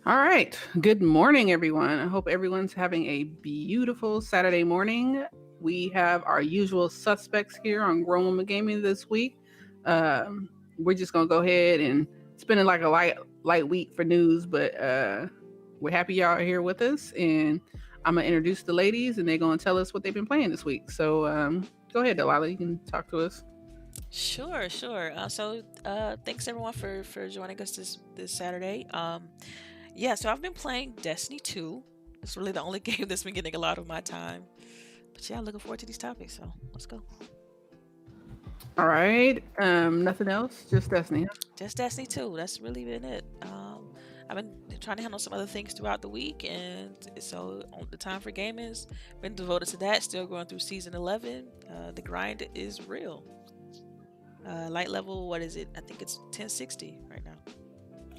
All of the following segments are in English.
All right. Good morning, everyone. I hope everyone's having a beautiful Saturday morning. We have our usual suspects here on Grown Woman Gaming this week. We're just gonna go ahead and spend it like a light week for news, but we're happy y'all are here with us, and I'm gonna introduce the ladies, and they're gonna tell us what they've been playing this week. So go ahead, Delilah. You can talk to us. Sure. Thanks everyone for joining us this Saturday. Yeah, so I've been playing Destiny 2. It's really the only game that's been getting a lot of my time. But yeah, looking forward to these topics. So let's go. All right. Nothing else. Just Destiny. Huh? Just Destiny 2. That's really been it. I've been trying to handle some other things throughout the week, and so on the time for gaming has been devoted to that. Still going through season 11. The grind is real. Light level, what is it? I think it's 1060 right now.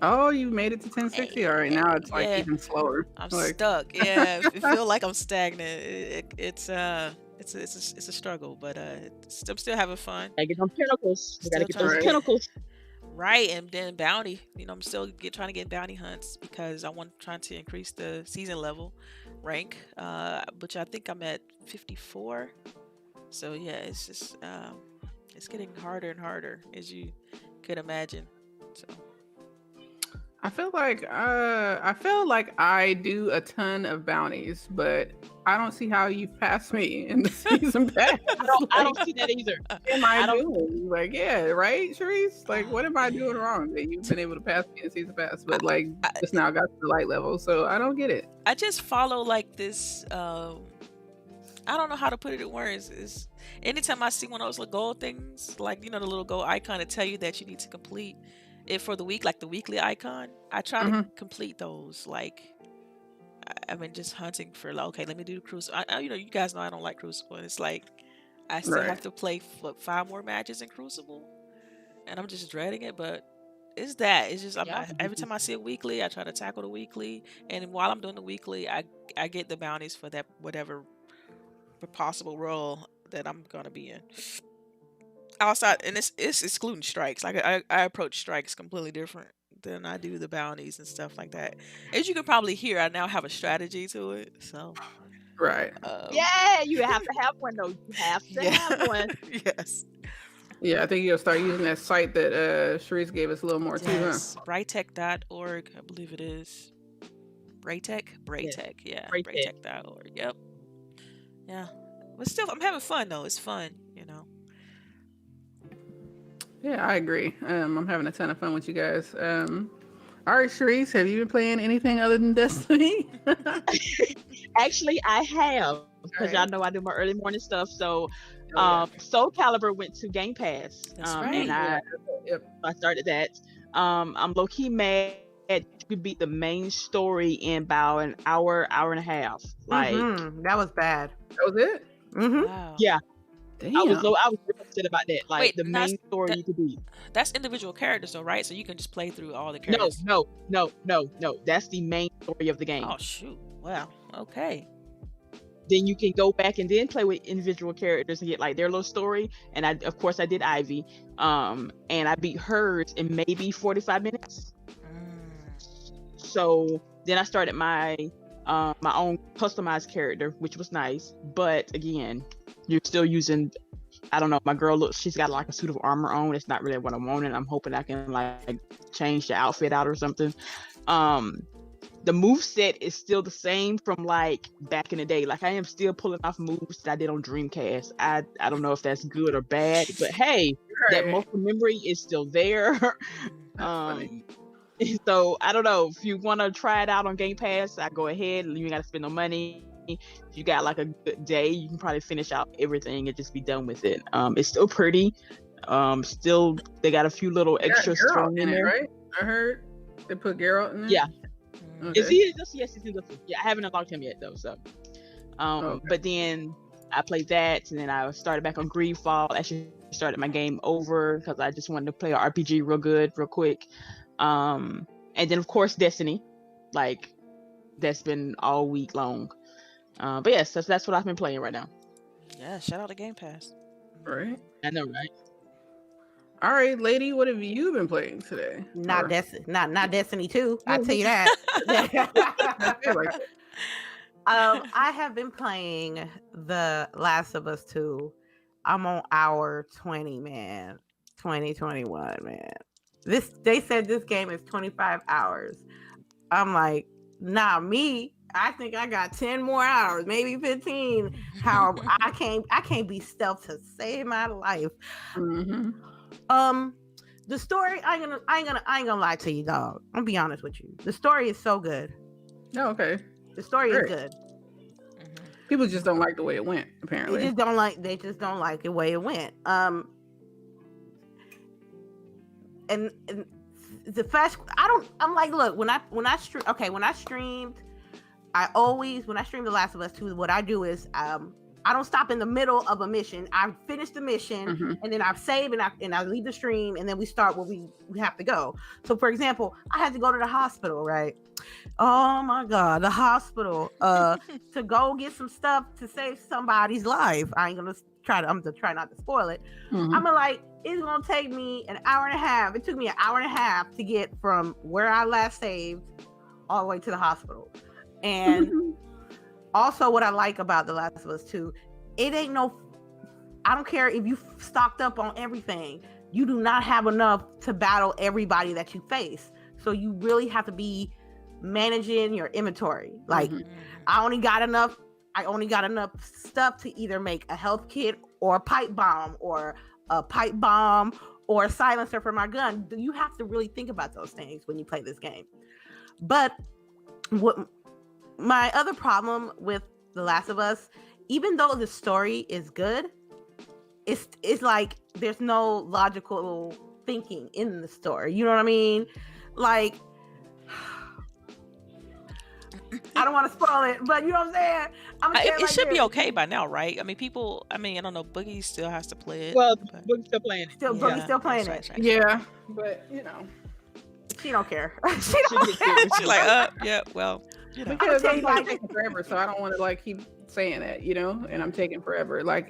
Oh, you made it to 1060. All right, now it's like Yeah, even slower. I'm Like, stuck. Yeah, I feel like I'm stagnant. It's a struggle, but I'm still having fun. Gotta get them pinnacles. We gotta Still get trying those to right. get pinnacles. right, and then bounty. I'm still trying to get bounty hunts because trying to increase the season level rank. Which I think I'm at 54. So yeah, it's just it's getting harder and harder as you could imagine. So. I feel like I do a ton of bounties, but I don't see how you pass me in the season pass. I Like, don't see that either. what am I I don't. doing? Like, yeah, right, Charisse? Like, Oh what am I doing man. wrong that you've been able to pass me in season pass? But like, I, just now got to the light level, so I don't get it. I just follow like this. I don't know how to put it in words. Is anytime I see one of those little gold things, like the little gold icon to tell you that you need to complete it for the week, like the weekly icon, I try to Hmm. complete those. Like I've been just hunting for like, okay, let me do the Crucible. You guys know I don't like Crucible, and it's like I still Right. have to play 5 more matches in Crucible, and I'm just dreading it. But it's just Yeah, I do every too. time I see a weekly, I try to tackle the weekly, and while I'm doing the weekly, I get the bounties for that whatever possible role that I'm gonna be in. Outside, and it's excluding strikes. Like I approach strikes completely different than I do the bounties and stuff like that. As you can probably hear, I now have a strategy to it. So, Right. um, Yeah, you have to have one though. You have to yeah, have one. yes, Yeah, I think you'll start using that site that Charisse gave us a little more too, huh? yes. Brightech.org, I believe it is. Braytech, Yes, Braytech, yeah, right there. Braytech.org. Yep, yeah. But still, I'm having fun though. It's fun. Yeah, I agree. I'm having a ton of fun with you guys. All right, Charisse, have you been playing anything other than Destiny? All Actually, I have because y'all right. know I do my early morning stuff. So, Oh yeah. Soul Calibur went to Game Pass. That's And right. Yeah. I Yep. I started that. I'm low key mad. You could beat the main story in about an hour and a half. Like, That was bad. That was it. Wow. yeah, Damn. I was real upset about that. Like, Wait, the and that's main story that you could beat. that's individual characters though, right? So you can just play through all the No, characters. no, no, no, no. That's the main story of the game. Oh shoot! Wow. Okay. Then you can go back and then play with individual characters and get like their little story. And of course, I did Ivy. And I beat hers in maybe 45 minutes. Mm, So then I started my own customized character, which was nice. But again, you're still using. I don't know. My girl looks. She's got like a suit of armor on. It's not really what I want, and I'm hoping I can like change the outfit out or something. Um, the move set is still the same from like back in the day. Like I am still pulling off moves that I did on Dreamcast. I don't know if that's good or bad, but hey, that Right. muscle memory is still there. mm. That's funny. So I don't know if you want to try it out on Game Pass. I go ahead. You ain't got to spend no money. If you got like a good day, you can probably finish out everything and just be done with it. It's still pretty. Still they got a few little They got extras Geralt thrown in in it, there. right? I heard they put Geralt in Yeah, there. is Okay. he in this? Yes, he's in this one. Yeah, I haven't unlocked him yet though. So, Okay. but then I played that, and then I started back on Greedfall. Actually, started my game over because I just wanted to play an RPG real good, real quick. And then of course Destiny, like that's been all week long. But yes, that's what I've been playing right now. Yeah. Shout out to Game Pass. Right. I know, right? All right, lady, what have you been playing today? Not Or- Destiny 2. I tell you that. Like, I have been playing The Last of Us 2. I'm on hour 20, man. 2021, man. They said this game is 25 hours. I'm like, nah, me. I think I got 10 more hours, maybe 15. How I can't be stealth to save my life. mhm. The story, I ain't gonna lie to you, dog. I'm gonna be honest with you. The story is so good. Oh, okay. The story Great. is good. People just don't like the way it went, apparently. They just don't like the way it went. And the fast, I'm like, look, when I streamed, when I stream The Last of Us 2, what I do is I don't stop in the middle of a mission. I finish the mission and then I save and I leave the stream, and then we start where we have to go. So for example, I had to go to the hospital, right? Oh my God, the hospital, to go get some stuff to save somebody's life. I'm gonna try not to spoil it. I'm like, it's gonna take me an hour and a half. It took me an hour and a half to get from where I last saved all the way to the hospital. And also what I like about The Last of Us 2, I don't care if you stocked up on everything. You do not have enough to battle everybody that you face. So you really have to be managing your inventory. Like I only got enough stuff to either make a health kit or a pipe bomb or a silencer for my gun. You have to really think about those things when you play this game. But what my other problem with The Last of Us, even though the story is good, it's like there's no logical thinking in the story. You know what I mean? Like, I don't want to spoil it, but you know what I'm saying? It should be okay by now, right? I mean, I don't know, Boogie still has to play it. Well, Boogie's still playing it. Boogie's still playing it. Right. Yeah, but you know, she don't care. She don't care. She's like, yeah, well, you know. because I'm like taking forever, so I don't want to like keep saying that, you know. And I'm taking forever, I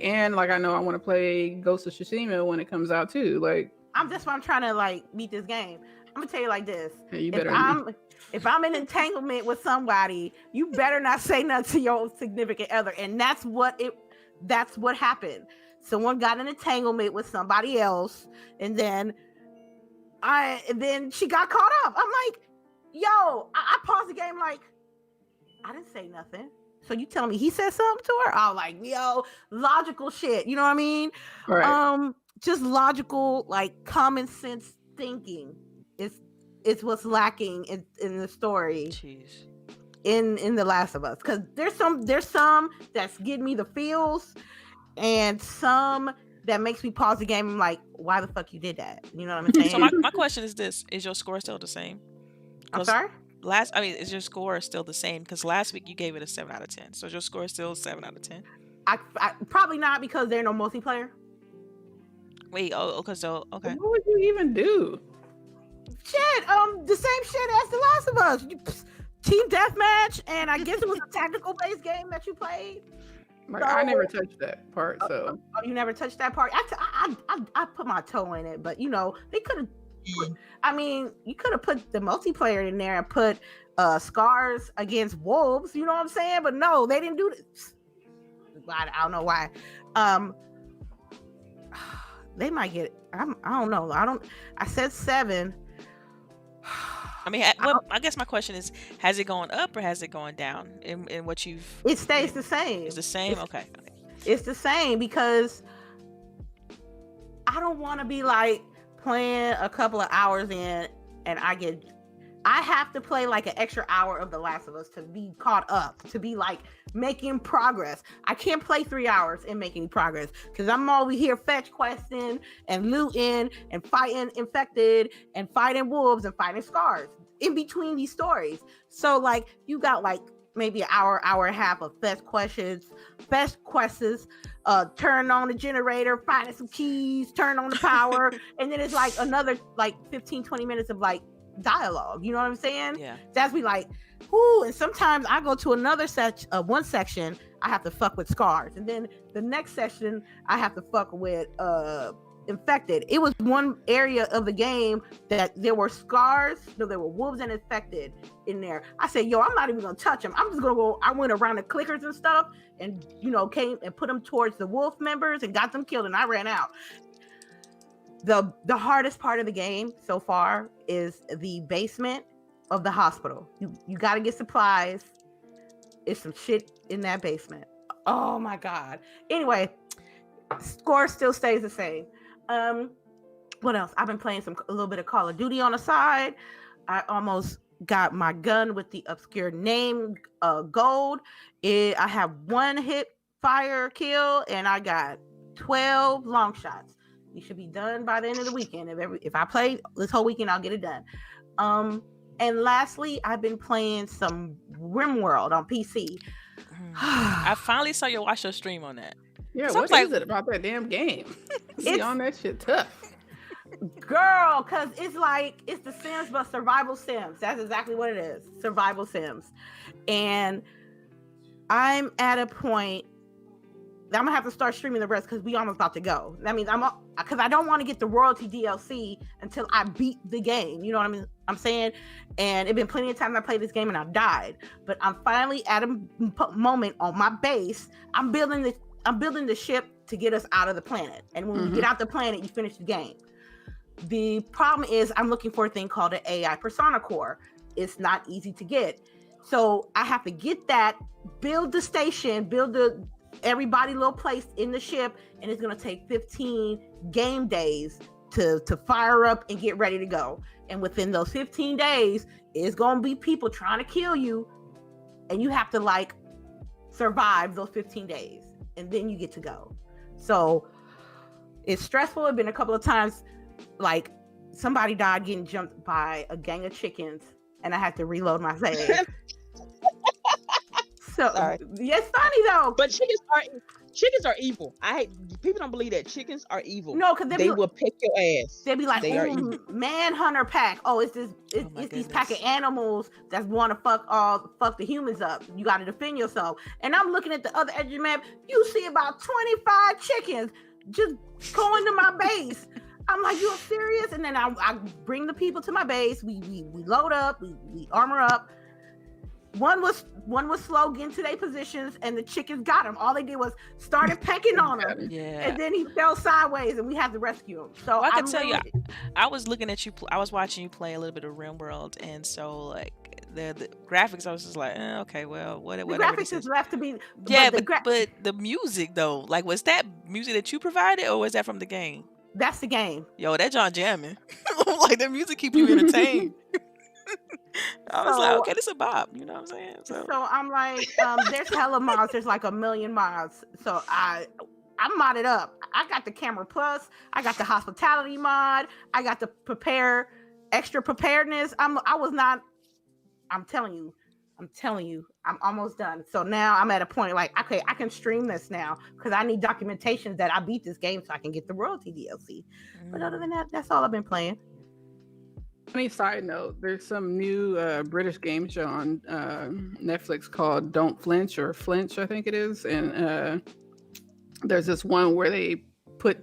know I want to play Ghost of Tsushima when it comes out too. Like, I'm trying to like beat this game. I'm gonna tell you like this. Yeah, you better. If I'm in entanglement with somebody, you better not say nothing to your significant other. And that's what happened. Someone got an entanglement with somebody else, and then she got caught up. I'm like, yo, I paused the game like, I didn't say nothing. So you telling me he said something to her? I was like, yo, logical shit. You know what I mean? Right. Just logical, like common sense thinking is what's lacking in the story. Jeez. In The Last of Us, because there's some that's getting me the feels, and some that makes me pause the game. I'm like, why the fuck you did that? You know what I'm saying? So my question is this: is your score still the same? I'm sorry. Is your score still the same? Because last week you gave it a 7 out of 10. So is your score still 7 out of 10? I probably not, because there's no multiplayer. Wait, okay. What would you even do? Shit, the same shit as The Last of Us. Team deathmatch, and I guess it was a tactical based game that you played. Like, I never touched that part, so. Oh, you never touched that part? I put my toe in it, but you know, they could have. You could have put the multiplayer in there and put scars against wolves. You know what I'm saying? But no, they didn't do this. I don't know why. They might get. I don't know. I said 7. I mean, I guess my question is: has it gone up or has it gone down? In what you've? It stays the same. It's the same. Okay. It's the same, because I don't want to be like playing a couple of hours in, and I have to play like an extra hour of The Last of Us to be caught up, to be like making progress. I can't play 3 hours and make any progress, because I'm always here fetch questing and looting and fighting infected and fighting wolves and fighting scars in between these stories. So like you got like maybe an hour and a half of fetch quests, turn on the generator, finding some keys, turn on the power, and then it's like another like 15-20 minutes of like dialogue. You know what I'm saying? Yeah. That's be like, whoo. And sometimes I go to another one section, I have to fuck with scars, and then the next section I have to fuck with infected. It was one area of the game that there were scars, no, there were wolves and infected in there. I said, yo, I'm not even gonna touch them. I'm just gonna go. I went around the clickers and stuff, and came and put them towards the wolf members and got them killed, and I ran out. The hardest part of the game so far is the basement of the hospital. You got to get supplies. It's some shit in that basement. Oh my god. Anyway, score still stays the same. What else? I've been playing a little bit of Call of Duty on the side. I almost got my gun with the obscure name gold. I have 1 hit fire kill, and I got 12 long shots. We should be done by the end of the weekend. If I play this whole weekend, I'll get it done. And lastly, I've been playing some RimWorld on PC. I finally saw you watch your stream on that. Yeah, what is it about that damn game? See, on that shit tough. Girl, because it's the Sims, but survival Sims. That's exactly what it is. Survival Sims. And I'm at a point that I'm gonna have to start streaming the rest because we almost about to go. That means because I don't want to get the royalty DLC until I beat the game. You know what I'm saying? And it's been plenty of times I played this game and I've died. But I'm finally at a moment on my base. I'm building the ship to get us out of the planet. And when we get out the planet, you finish the game. The problem is I'm looking for a thing called an AI persona core. It's not easy to get. So I have to get that, build the station, build everybody little place in the ship, and it's going to take 15 game days to fire up and get ready to go. And within those 15 days, it's going to be people trying to kill you, and you have to survive those 15 days, and then you get to go. So it's stressful. It's been a couple of times, somebody died getting jumped by a gang of chickens, and I had to reload my save. So yeah, it's funny though. But chickens are evil. People don't believe that chickens are evil. No, because they will pick your ass. They be like, manhunter pack. Oh, it's these pack of animals that want to fuck the humans up. You got to defend yourself. And I'm looking at the other edge of the map. You see about 25 chickens just going to my base. I'm like, you serious? And then I bring the people to my base. We load up. We armor up. One was slow getting to their positions, and the chickens got him. All they did was started pecking on him, and then he fell sideways, and we had to rescue him. So I can tell you, I was looking at you. I was watching you play a little bit of RimWorld, and so the graphics, I was just like, okay, well, whatever. The graphics is left to be. Yeah, but the music though, was that music that you provided, or was that from the game? That's the game. Yo, that John jamming. The music keep you entertained. I was like, okay, this is a bop, you know what I'm saying? So I'm like, there's hella mods. There's like 1 million mods. So I'm modded up. I got the camera plus. I got the hospitality mod. I got the extra preparedness. I'm telling you, I'm almost done. So now I'm at a point okay, I can stream this now because I need documentation that I beat this game so I can get the royalty DLC. But other than that, that's all I've been playing. Funny side note, there's some new British game show on Netflix called Don't Flinch or Flinch, I think it is. And there's this one where they put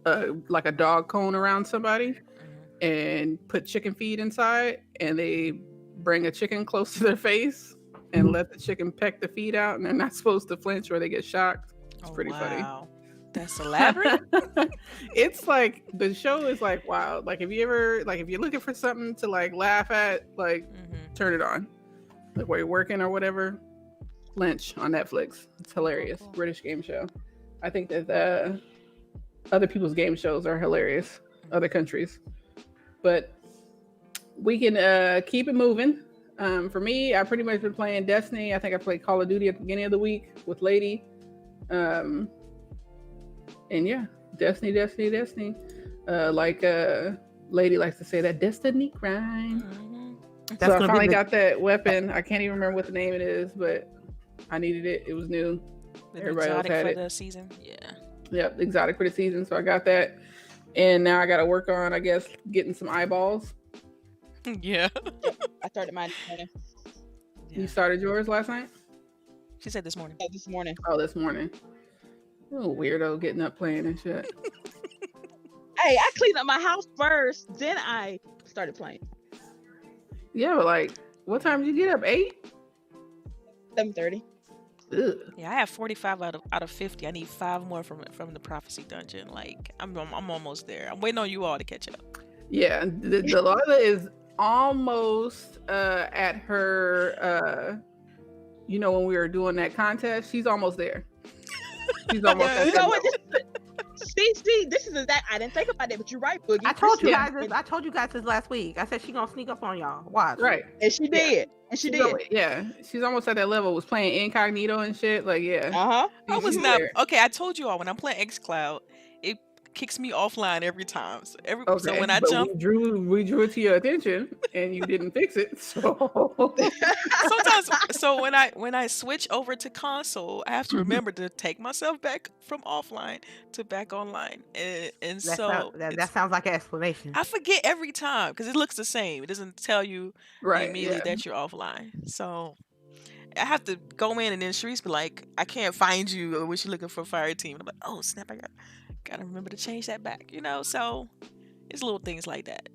a dog cone around somebody and put chicken feed inside, and they bring a chicken close to their face and let the chicken peck the feed out, and they're not supposed to flinch or they get shocked. It's pretty funny. That's elaborate. It's the show is wow. If you ever if you're looking for something to laugh at, turn it on. While you're working or whatever. Lynch on Netflix. It's hilarious. Cool. British game show. I think that other people's game shows are hilarious. Other countries. But we can keep it moving. For me, I've pretty much been playing Destiny. I think I played Call of Duty at the beginning of the week with Lady. And yeah, Destiny. Lady likes to say that Destiny grind. So I finally got that weapon. I can't even remember what the name it is, but I needed it. It was new. Everybody else had it. For the season. Yeah. Yep, exotic for the season. So I got that. And now I got to work on, I guess, getting some eyeballs. Yeah. I started mine this morning. You started yours last night? She said this morning. Yeah, this morning. Oh, this morning. Oh, weirdo getting up playing and shit. Hey, I cleaned up my house first, then I started playing. Yeah, but like, what time did you get up? 8? 7:30. Ugh. Yeah, I have 45 out of 50. I need 5 more from the prophecy dungeon. Like I'm almost there. I'm waiting on you all to catch up. Yeah, Delilah is almost at her. When we were doing that contest, she's almost there. She's almost Yeah. at You that know what? level. See, this is that. I didn't think about that, but you're right, Boogie. I told you Yeah. guys this. I told you guys this last week. I said she gonna sneak up on y'all. Watch. Right. And she did. And she did. Yeah, she's almost at that level. Was playing incognito and shit. Like, yeah. Uh-huh. I was She's not there. okay. I told you all when I'm playing xCloud, it kicks me offline every time. So Okay, when I but jump, we drew it to your attention, and you didn't fix it. So sometimes when I switch over to console, I have to remember to take myself back from offline to back online, and so That sounds like an explanation. I forget every time because it looks the same. It doesn't tell you right, immediately yeah. that you're offline. So I have to go in, and then Sharice be like, "I can't find you," when she's looking for Fire Team. I'm like, "Oh snap! I gotta remember to change that back." So it's little things like that.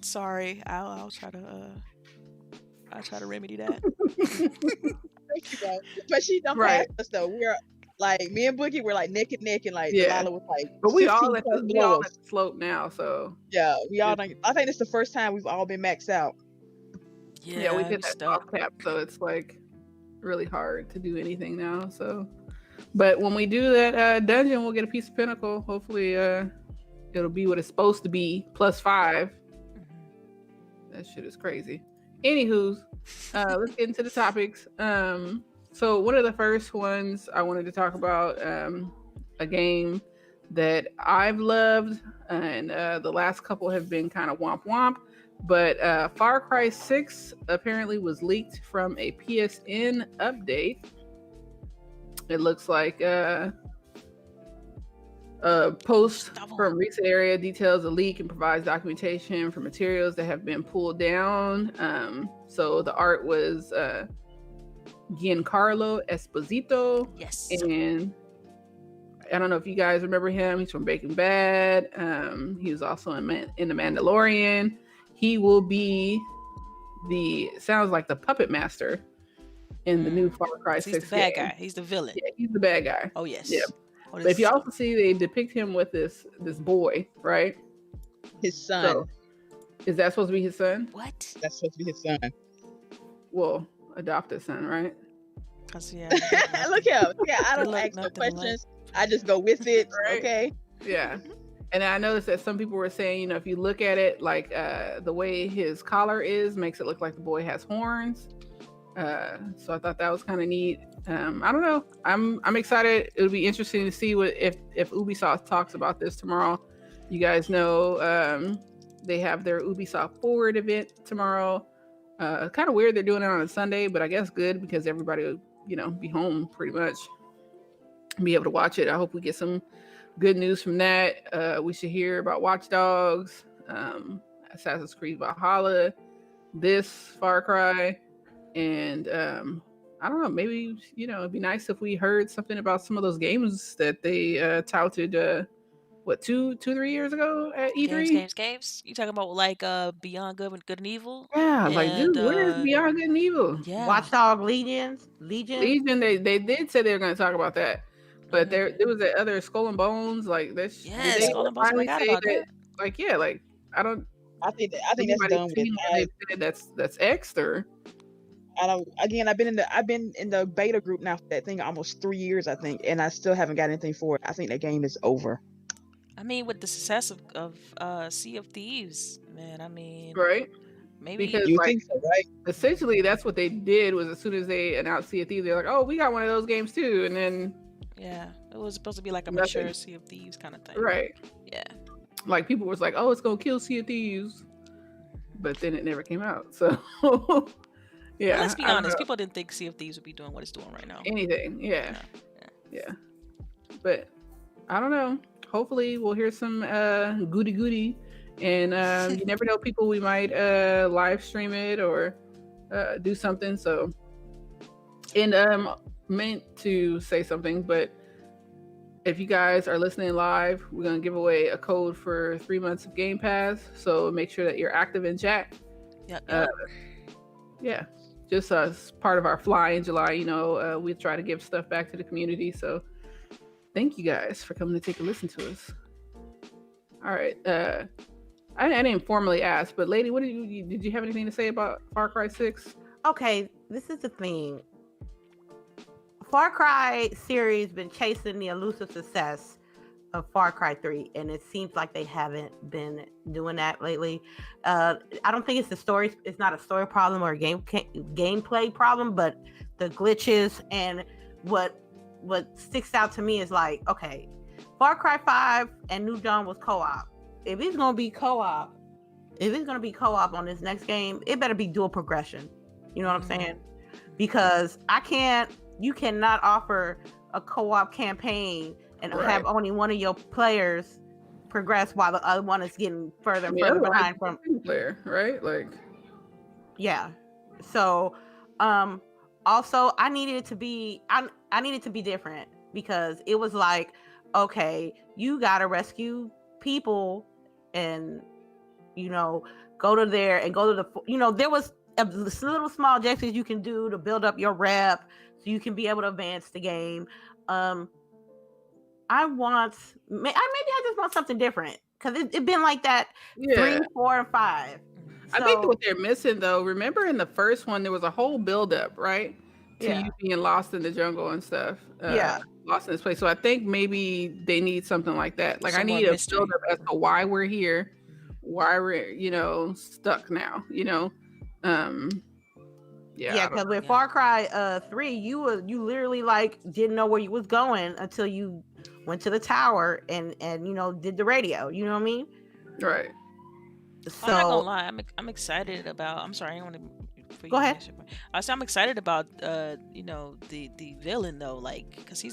Sorry, I'll try to remedy that. Thank you, bro. But she don't Right. pass us though. We're like me and Boogie were like neck and neck, and like Yeah. Delilah was like. But we 15 all at points the below us. slope now, so Yeah, we all. I think it's the first time we've all been maxed out. yeah, we I'm did that stuck. off cap, so it's like really hard to do anything now. So, but when we do that dungeon, we'll get a piece of pinnacle. Hopefully, it'll be what it's supposed to be, +5. That shit is crazy. Anywho's, let's get into the topics. So one of the first ones I wanted to talk about, a game that I've loved, and the last couple have been kind of womp womp. But Far Cry 6 apparently was leaked from a PSN update. It looks like a post from recent area details the leak and provides documentation for materials that have been pulled down. So the art was Giancarlo Esposito. Yes. And I don't know if you guys remember him. He's from Breaking Bad. He was also in The Mandalorian. He will be sounds like the puppet master in the new Far Cry 6 He's the bad game. guy. He's the villain. Yeah, he's the bad guy. Oh yes. Yeah. Oh, But if you also see, they depict him with this boy, right? His son. So, is that supposed to be his son? what? That's supposed to be his son. Well, adopted son, right? Cause yeah. Look here. Yeah, I don't look ask no nothing alike. questions. I just go with it. Right. Okay. Yeah. And I noticed that some people were saying, if you look at it, like the way his collar is, makes it look like the boy has horns. So I thought that was kind of neat. I don't know. I'm excited. It'll be interesting to see what if Ubisoft talks about this tomorrow. You guys know they have their Ubisoft Forward event tomorrow. Kind of weird they're doing it on a Sunday, but I guess good because everybody will, be home pretty much, be able to watch it. I hope we get some good news from that. We should hear about Watch Dogs, Assassin's Creed Valhalla, this Far Cry, and I don't know, maybe it'd be nice if we heard something about some of those games that they touted 2-3 years ago at E3. Games. You talking about like Beyond Good and Evil? Yeah, like dude, And, where's Beyond Good and Evil? Yeah. Watchdog Legion. Legion, they did say they were going to talk about that, but there was that other Skull and Bones, like that's Yes, Skull and Bones. I forgot about that. Like yeah, like I think that's done with. They said that's extra. I don't. Again, I've been in the beta group now for that thing almost 3 years, I think, and I still haven't got anything for it. I think that game is over. I mean, with the success of Sea of Thieves, man. I mean, Right? maybe Because You like, think so, right? essentially that's what they did was as soon as they announced Sea of Thieves, they're like, oh, we got one of those games too, and then yeah, it was supposed to be like a Nothing. mature Sea of Thieves kind of thing. right, Yeah. like people was like, oh, it's gonna kill Sea of Thieves, but then it never came out. So yeah, Well, let's be I don't honest. know. People didn't think Sea of Thieves would be doing what it's doing right now. Anything, yeah. But I don't know. Hopefully, we'll hear some goody, and you never know, people. We might live stream it or do something. So, and meant to say something, but if you guys are listening live, we're going to give away a code for 3 months of Game Pass. So make sure that you're active in chat. Yep. Yeah, just as part of our fly in July, we try to give stuff back to the community. So thank you guys for coming to take a listen to us. All right. I didn't formally ask, but lady, did you have anything to say about Far Cry 6? Okay, this is the thing. Far Cry series been chasing the elusive success of Far Cry 3, and it seems like they haven't been doing that lately. I don't think it's the story. It's not a story problem or a gameplay problem, but the glitches and what sticks out to me is like, okay, Far Cry 5 and New Dawn was co-op. If it's gonna be co-op on this next game, it better be dual progression. You know what I'm saying? Because you cannot offer a co-op campaign and have only one of your players progress while the other one is getting further and further behind from player, right? Like, yeah. So, also I needed it to be different, because it was like, okay, you gotta rescue people and go to there and go to the there was a little small objectives you can do to build up your rep so you can be able to advance the game. Maybe I just want something different, because it's been like that 3, 4, and 5. I think what they're missing, though, remember in the first one there was a whole build-up, right, to you being lost in the jungle and stuff. Lost in this place. So I think maybe they need something like that. Like, I need a build-up as to why we're here, why we're stuck now. Because with Far Cry 3, you literally like didn't know where you was going until you went to the tower and did the radio. You know what I mean? Right. So I'm not gonna lie, I'm excited about. I'm sorry, I don't want to. Go ahead. I'm excited about the villain though, like, because he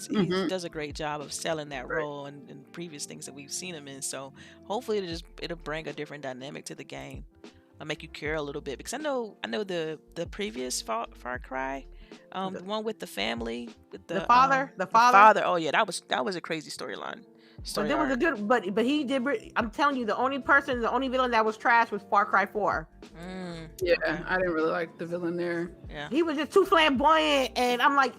does a great job of selling that role and previous things that we've seen him in. So hopefully it'll bring a different dynamic to the game. I'll make you care a little bit, because I know the previous Far Cry, the one with the family, with the father. Oh yeah, that was a crazy storyline. But there was a good, but he did. I'm telling you, the only villain that was trash was Far Cry 4. Yeah, I didn't really like the villain there. Yeah, he was just too flamboyant, and I'm like,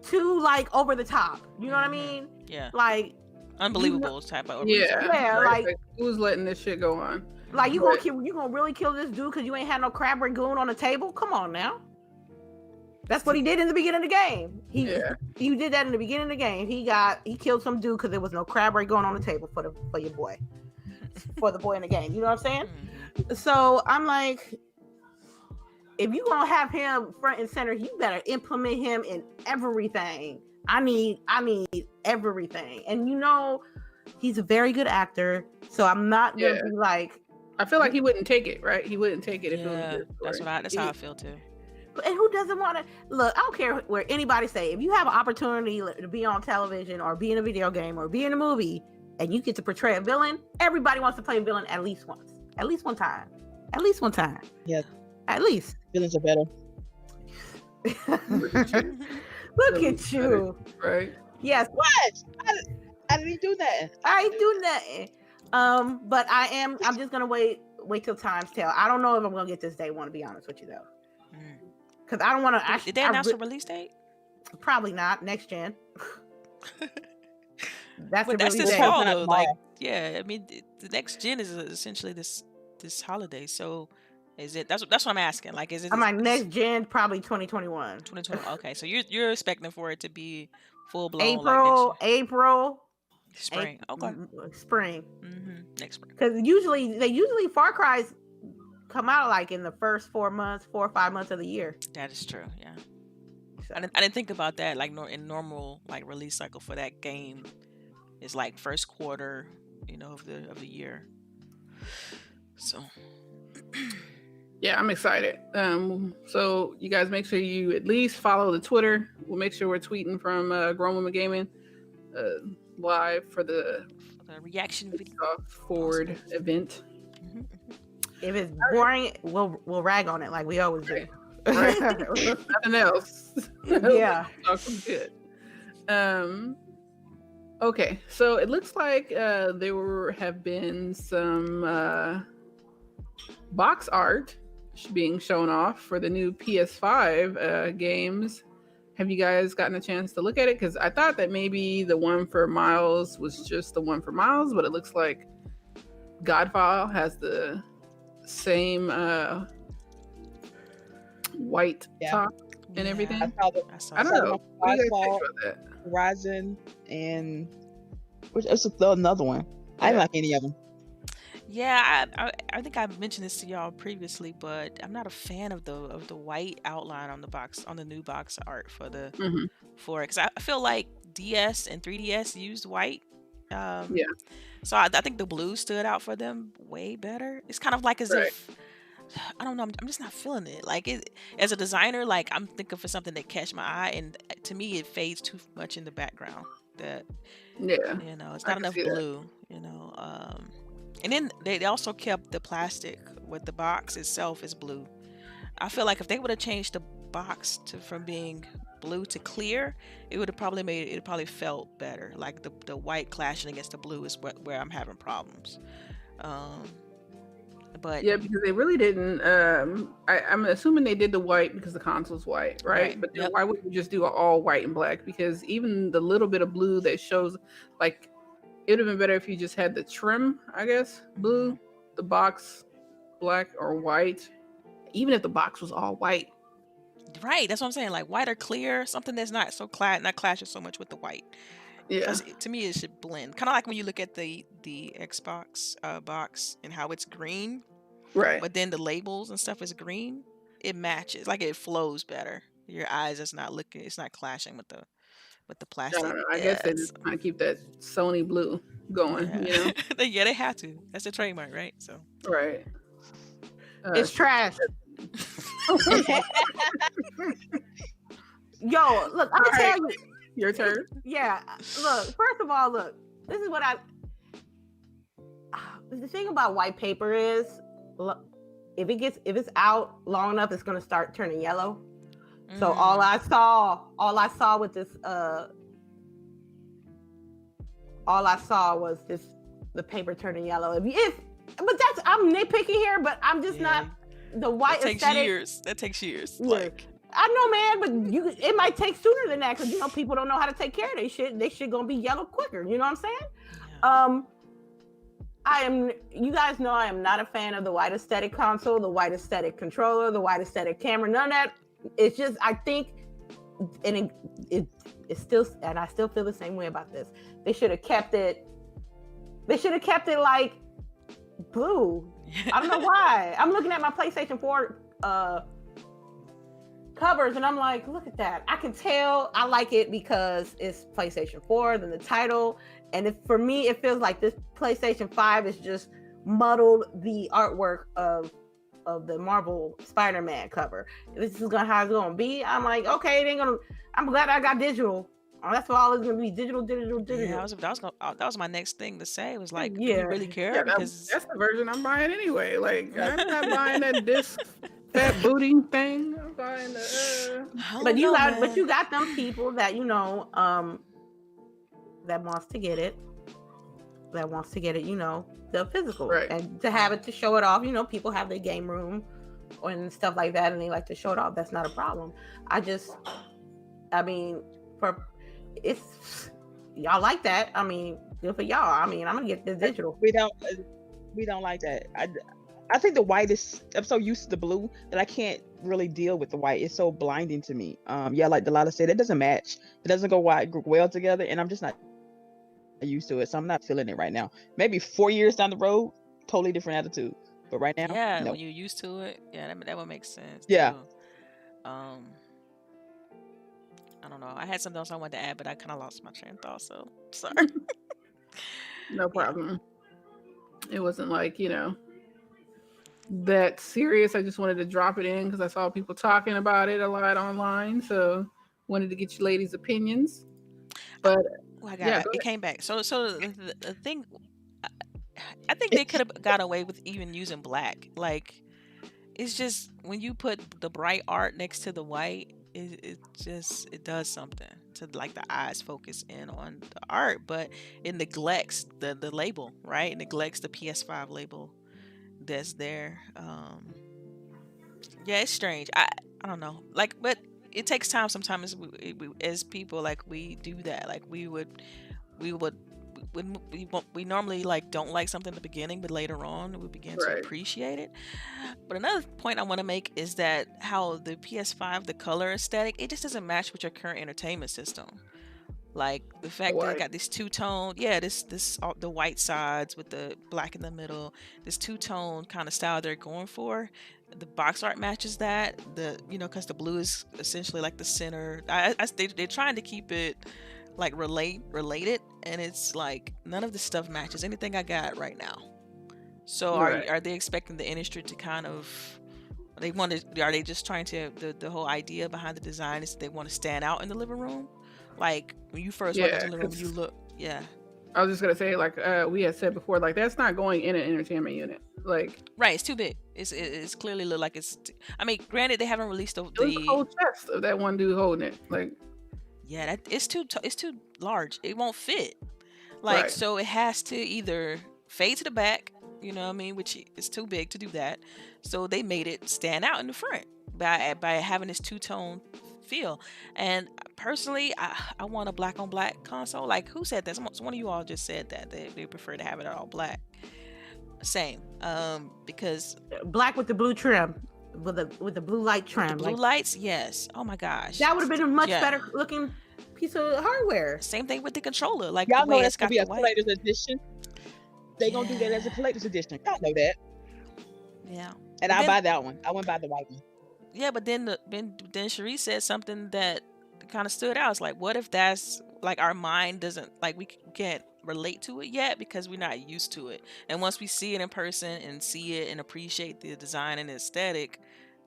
too like over the top. You know what I mean? Yeah, like unbelievable type of. Like who's letting this shit go on? Like, you gonna really kill this dude because you ain't had no crab rangoon on the table? Come on now. That's what he did in the beginning of the game. He did that in the beginning of the game. He killed some dude because there was no crab rangoon on the table for your boy, for the boy in the game. You know what I'm saying? So I'm like, if you gonna have him front and center, you better implement him in everything. I need everything, and he's a very good actor. So I'm not gonna be like. I feel like he wouldn't take it, right? He wouldn't take it if it was a good story. That's how I feel too. And who doesn't want to look? I don't care where anybody say. If you have an opportunity to be on television or be in a video game or be in a movie, and you get to portray a villain, everybody wants to play a villain at least once, at least one time. Yeah, at least villains are better. Look at you, right? Yes. What? I didn't do that. I ain't do nothing. But I'm just gonna wait till times tell. I don't know if I'm gonna get this day one, to be honest with you though. Because I don't want to. Did they announce a release date? Probably not. Next gen. That's this fall though. Like, yeah, I mean, the next gen is essentially this holiday. So, is it? That's what I'm asking. Like, is it? I'm like, next gen, probably 2021. 2020. Okay, so you're expecting for it to be full blown. April. Spring. Okay. Spring. Next spring. Because usually Far Cry's come out like in the first 4 or 5 months of the year. That is true. Yeah. So. I didn't think about that. Like in normal like release cycle for that game is like first quarter, of the year. So. Yeah, I'm excited. So you guys make sure you at least follow the Twitter. We'll make sure we're tweeting from Grown Woman Gaming live for the reaction video forward event. If it's boring, we'll rag on it like we always do. Right? Nothing else. Yeah. Talk some shit. Okay, so it looks like have been some box art being shown off for the new PS5 games. Have you guys gotten a chance to look at it? Because I thought that maybe the one for Miles was just the one for Miles, but it looks like Godfall has the same white top and everything. I saw the, I saw I don't that. know. What do you guys think Godfall, about that? Horizon, and which is another one. I didn't like any of them. Yeah, I think I mentioned this to y'all previously, but I'm not a fan of the white outline on the new box art for the Mhm. for it, because I feel like DS and 3DS used white. Yeah. So I think the blue stood out for them way better. It's kind of like as Right. if I don't know. I'm just not feeling it. Like as a designer, like I'm thinking for something that catch my eye, and to me, it fades too much in the background. That Yeah. it's I not can enough see that. blue. And then they also kept the plastic with the box itself is blue. I feel like if they would have changed the box from being blue to clear, it would have probably felt better. Like the white clashing against the blue is where I'm having problems. Um, but Yeah, because they really didn't. I'm assuming they did the white because the console's white, right? Right. But then Yep. why wouldn't you just do all white and black? Because even the little bit of blue that shows, like, it would have been better if you just had the trim, I guess, blue, the box black or white. Even if the box was all white. Right, that's what I'm saying. Like white or clear, something that's not so not clashing so much with the white. Yeah. Because to me, it should blend. Kind of like when you look at the Xbox box and how it's green, Right. but then the labels and stuff is green. It matches, like it flows better. Your eyes is not looking, it's not clashing with the I plastic. don't know. I guess they just trying to keep that Sony blue going, Yeah. you know? Yeah, they have to. That's the trademark, right? So Right. It's trash. Yo, look, I'm gonna tell you. Your turn. Yeah, look. First of all, look. This is what the thing about white paper is, if it's out long enough, it's gonna start turning yellow. So all I saw with this, all I saw was the paper turning yellow. But I'm nitpicking here, but I'm just not the white that takes aesthetic. years. That takes years. Yeah. Like I know, man, but it might take sooner than that because people don't know how to take care of their shit. They shit gonna be yellow quicker. You know what I'm saying? You guys know I am not a fan of the white aesthetic console, the white aesthetic controller, the white aesthetic camera. None of that. It's just I think, and it's still, and I still feel the same way about this. They should have kept it. They should have kept it like blue. I don't know why. I'm looking at my PlayStation 4 covers and I'm like, look at that. I can tell I like it because it's PlayStation 4, then the title. And for me, it feels like this PlayStation 5 is just muddled the artwork of the Marvel Spider-Man cover. This is how it's gonna be. I'm like, okay, it ain't gonna. I'm glad I got digital. That's all it's gonna be. Digital. Yeah, that was my next thing to say. It was like, do you really care? Yeah, Because that's the version I'm buying anyway. Like, I'm not buying that disc fat booty thing. I'm buying the. But you got them people that that wants to get it. That wants to get it. The physical, Right. And to have it to show it off. People have their game room and stuff like that, and they like to show it off. That's not a problem. It's y'all like that. I mean, good for y'all. I mean, I'm gonna get the digital. We don't like that. I think the white is. I'm so used to the blue that I can't really deal with the white. It's so blinding to me. Yeah, like Delilah said, it doesn't match. It doesn't go well together, and I'm just not used to it. So I'm not feeling it right now. Maybe 4 years down the road, totally different attitude. But right now, no. when you're used to it, that would make sense. Yeah. Too. I don't know. I had something else I wanted to add, but I kind of lost my train of thought. So sorry. No problem. It wasn't like that serious. I just wanted to drop it in because I saw people talking about it a lot online. So wanted to get you ladies' opinions. But it came back. So the thing, I think they could have got away with even using black. Like, it's just when you put the bright art next to the white, it does something to like the eyes focus in on the art, but it neglects the label, right? It neglects the PS5 label that's there. Yeah, it's strange. I don't know. Like, but it takes time. Sometimes we as people, like, we do that. Like, we would when we normally like don't like something in the beginning, but later on we begin to Right. appreciate it. But another point I want to make is that how the PS5, the color aesthetic, it just doesn't match with your current entertainment system. Like the fact that it White. got this two-tone, yeah, this the white sides with the black in the middle, this two-tone kind of style they're going for. The box art matches that. Because the blue is essentially like the center. They're trying to keep it like related, and it's like none of the stuff matches anything I got right now. So Right. are they expecting the industry to kind of are they just trying to the whole idea behind the design is that they want to stand out in the living room? Like when you first walk into the living room, you look, yeah. I was just gonna say, like we had said before, like that's not going in an entertainment unit. Like Right, it's too big. It's clearly look like it's. I mean, granted, they haven't released it was the whole chest of that one dude holding it. Like yeah, that it's too large. It won't fit. Like Right. so, it has to either fade to the back. You know what I mean? Which is too big to do that. So they made it stand out in the front by having this two-tone feel. And personally, I want a black on black console. Like who said that? One of you all just said that they prefer to have it all black. Same. Because Black with the blue trim, with the blue light trim. the blue like, lights, yes. Oh my gosh. that would have been a much Yeah. better looking piece of hardware. Same thing with the controller. Like Y'all the know way that's it's got gonna be the a white. collector's edition. They gonna do that as a Yeah. collector's edition. Y'all know that. Yeah. And But I then- buy that one. I wouldn't buy the white one. Yeah, but then then CHAREECE said something that kind of stood out. It's like, what if that's like our mind doesn't like we can't relate to it yet because we're not used to it. And once we see it in person and see it and appreciate the design and the aesthetic,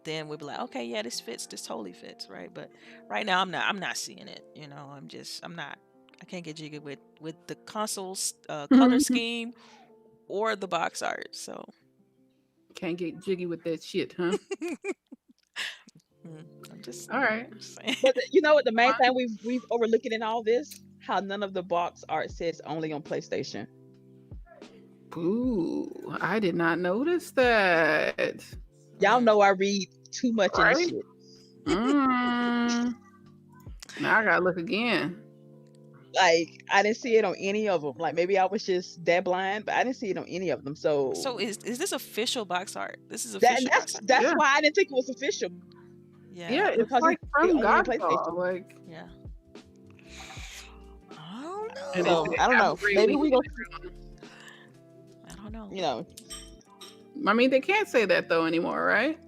then we'll be like, okay, yeah, this fits. This totally fits, right? But right now, I'm not seeing it. You know, I'm not. I can't get jiggy with the console's color scheme or the box art. So Can't get jiggy with that shit, huh? I'm just All right. I'm just saying. But you know what? The main thing we've overlooking in all this, how none of the box art says only on PlayStation. Ooh, I did not notice that. Y'all know I read too much in Right? this shit. Now I gotta look again. Like I didn't see it on any of them. Like maybe I was just that blind, but I didn't see it on any of them. So So is this official box art? This is that, official box art. that's Yeah. why I didn't think it was official. Yeah, it's because like it's from only on Godfall. PlayStation. Like Yeah. I don't know. and So, it's I don't know. absolutely Maybe we go. I don't know. You know, I mean, they can't say that though anymore, right?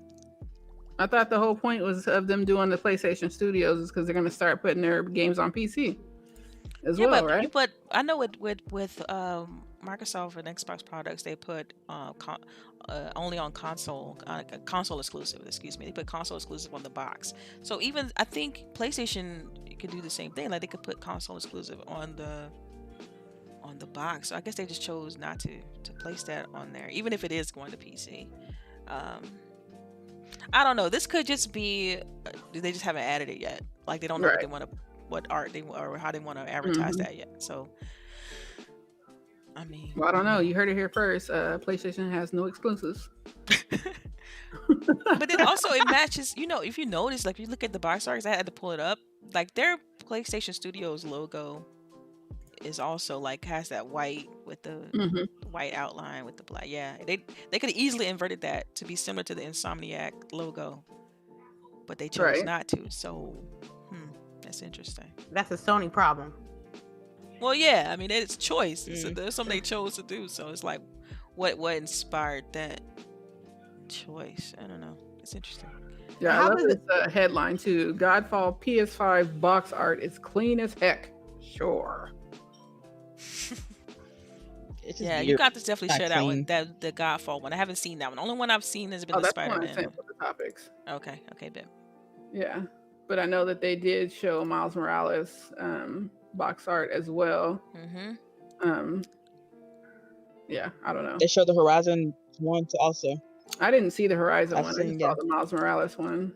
I thought the whole point was of them doing the PlayStation Studios is because they're gonna start putting their games on PC as Yeah, well, but right? but I know with Microsoft and Xbox products, they put only on console exclusive. Excuse me, they put console exclusive on the box. So even I think PlayStation could do the same thing. Like they could put console exclusive on the box. So I guess they just chose not to place that on there, even if it is going to PC. I don't know. This could just be they just haven't added it yet. Like they don't know what Right. they want to, what art they or how they want to advertise that yet. So, I mean, Well, I don't know. You heard it here first. PlayStation has no exclusives. but then also it matches. You know, if you notice, like if you look at the box arts, I had to pull it up. Like their PlayStation Studios logo is also like has that white with the white outline with the black. Yeah, they could have easily inverted that to be similar to the Insomniac logo, but they chose Right. not to. So, that's interesting. That's a Sony problem. Well, yeah, I mean it's choice. There's something they chose to do. So it's like, what inspired that choice? I don't know. It's interesting. Yeah, How I love is this headline too. Godfall PS5 box art is clean as heck. Sure. it's just Yeah, you weird. got to definitely Not share that one. clean. The Godfall one. I haven't seen that one. The only one I've seen has been Oh, the that's the one I Spider-Man. sent for the topics. Okay, bet. Yeah, but I know that they did show Miles Morales box art as well. Yeah, I don't know. They show the Horizon one to also. I didn't see the Horizon I've one. I seen, just saw yeah. the Miles Morales one.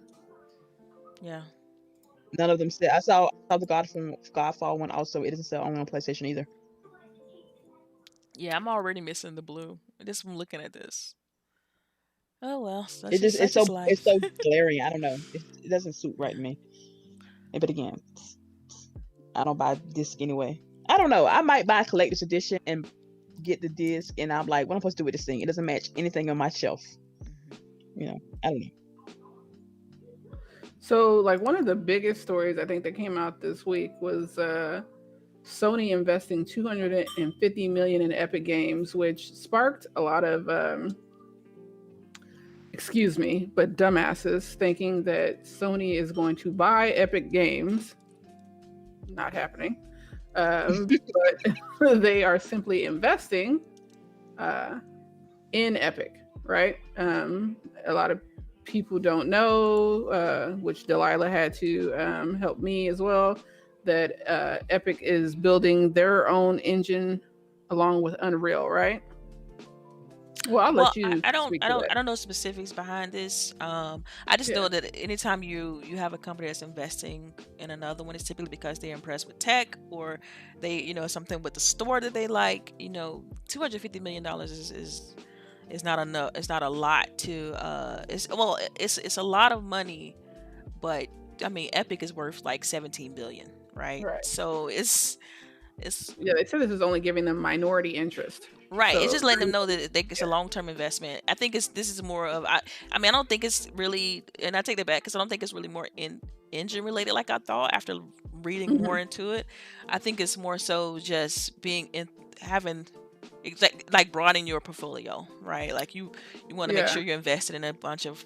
Yeah. None of them said. I saw the Godfall one also. It doesn't sell only on PlayStation either. Yeah, I'm already missing the blue. Just from looking at this. Oh well, It just that's just life. it's so glaring. I don't know. It doesn't suit right to me. But again, I don't buy disc anyway. I don't know. I might buy a collector's edition and get the disc, and I'm like, what am I supposed to do with this thing? It doesn't match anything on my shelf. You know, I don't know. So, like, one of the biggest stories I think that came out this week was Sony investing $250 million in Epic Games, which sparked a lot of excuse me, but dumbasses thinking that Sony is going to buy Epic Games. Not happening. But they are simply investing in Epic, right? A lot of people don't know, which Delilah had to help me as well, that Epic is building their own engine along with Unreal, right? Well, I'll let you. I don't know specifics behind this. I just know that anytime you have a company that's investing in another one, it's typically because they're impressed with tech, or they something with the store that they like. $250 million is not enough. It's not a lot to. It's a lot of money, but I mean, Epic is worth like 17 billion, right? So it's. Yeah, they said this is only giving them minority interest. Right, so, it's just letting them know that it's a long-term investment. I think this is more of I don't think it's really, and I take that back because I don't think it's really more engine related like I thought after reading more into it. I think it's more so just having like broadening your portfolio, right? Like you want to make sure you're invested in a bunch of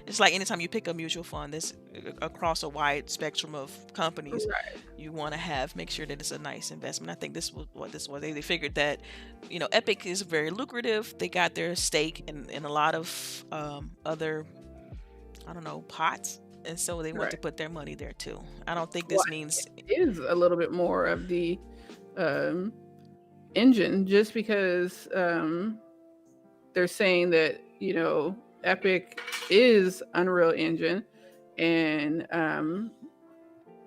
it's like anytime you pick a mutual fund that's across a wide spectrum of companies, you want to make sure that it's a nice investment. I think this was what this was. They figured that, Epic is very lucrative. They got their stake in a lot of other, I don't know, pots. And so they want to put their money there too. I don't think this means... It is a little bit more of the engine, just because they're saying that, Epic is Unreal Engine, and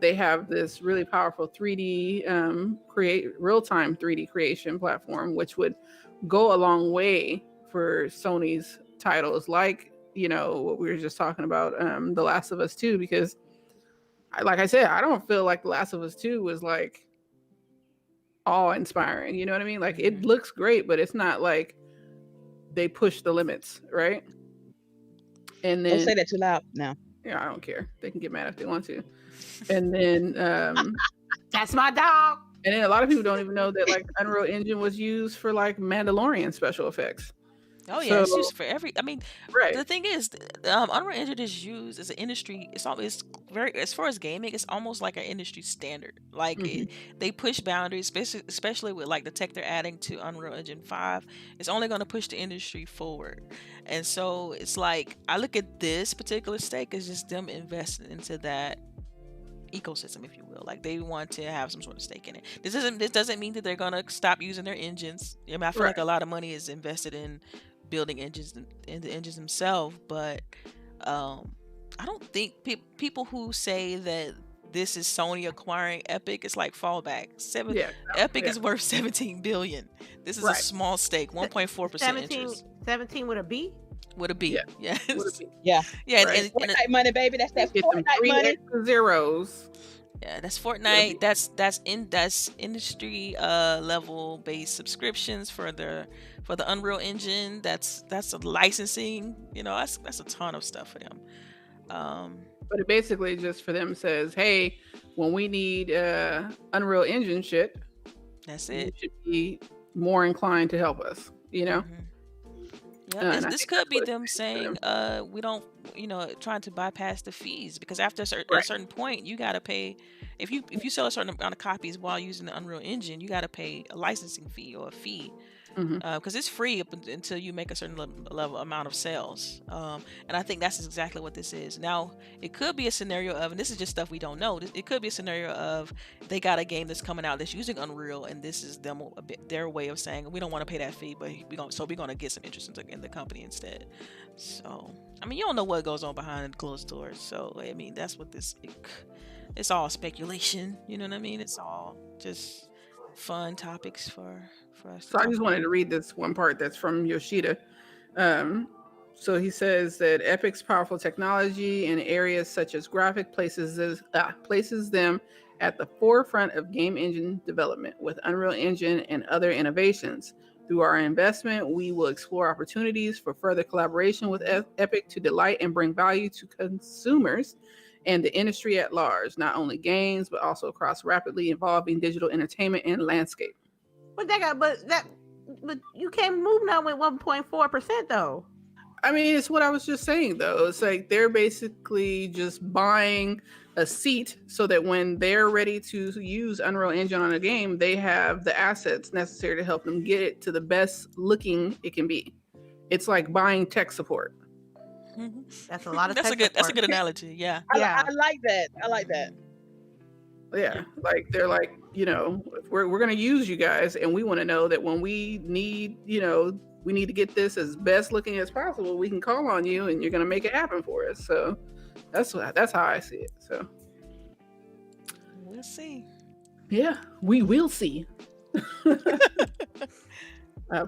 they have this really powerful 3D real-time 3D creation platform, which would go a long way for Sony's titles, like what we were just talking about, The Last of Us 2, because like I said, I don't feel like The Last of Us 2 was like awe-inspiring. You know what I mean? Like, it looks great, but it's not like they push the limits, right? And then, don't say that too loud now. Yeah, I don't care. They can get mad if they want to. And then that's my dog. And then a lot of people don't even know that like Unreal Engine was used for like Mandalorian special effects. Oh yeah, it's used for every. I mean, the thing is, Unreal Engine is used as an industry. It's very, as far as gaming, it's almost like an industry standard. Like they push boundaries, especially with like the tech they're adding to Unreal Engine 5. It's only going to push the industry forward. And so it's like I look at this particular stake as just them investing into that ecosystem, if you will. Like they want to have some sort of stake in it. This doesn't mean that they're going to stop using their engines. I mean, I feel like a lot of money is invested in building engines and the engines themselves, but I don't think people who say that this is Sony acquiring Epic, it's like fallback. Epic is worth 17 billion. This is a small stake, 1.4% interest. 17 with a B? With a B. Yeah. Yeah. And Fortnite money, baby. That's that Fortnite money. Zeros. Yeah, that's Fortnite. That's industry level based subscriptions for the Unreal Engine. That's a licensing. That's a ton of stuff for them. But it basically just for them says, hey, when we need Unreal Engine shit, that's it. You should be more inclined to help us. Yeah, this could be them saying, we don't, trying to bypass the fees, because after a certain point, you got to pay. If you sell a certain amount of copies while using the Unreal Engine, you got to pay a licensing fee or a fee because it's free until you make a certain level amount of sales. And I think that's exactly what this is. Now, it could be a scenario of, and this is just stuff we don't know. It could be a scenario of they got a game that's coming out that's using Unreal, and this is them their way of saying we don't want to pay that fee, but we're gonna get some interest in the company instead. So, I mean, you don't know what goes on behind closed doors. So, I mean, that's what it's all speculation. You know what I mean? It's all just fun topics for us. So I just wanted to read this one part that's from Yoshida. So he says that Epic's powerful technology in areas such as graphic places them at the forefront of game engine development with Unreal Engine and other innovations. Through our investment, we will explore opportunities for further collaboration with Epic to delight and bring value to consumers and the industry at large, not only games, but also across rapidly evolving digital entertainment and landscape. But you can't move now with 1.4% though. I mean, it's what I was just saying though. It's like they're basically just buying a seat so that when they're ready to use Unreal Engine on a game, they have the assets necessary to help them get it to the best looking it can be. It's like buying tech support. That's a lot of that's a good analogy. Yeah. I like that. Yeah, like they're like, we're gonna use you guys, and we want to know that when we need, we need to get this as best looking as possible, we can call on you, and you're gonna make it happen for us. So that's how I see it. So we'll see. Yeah, we will see.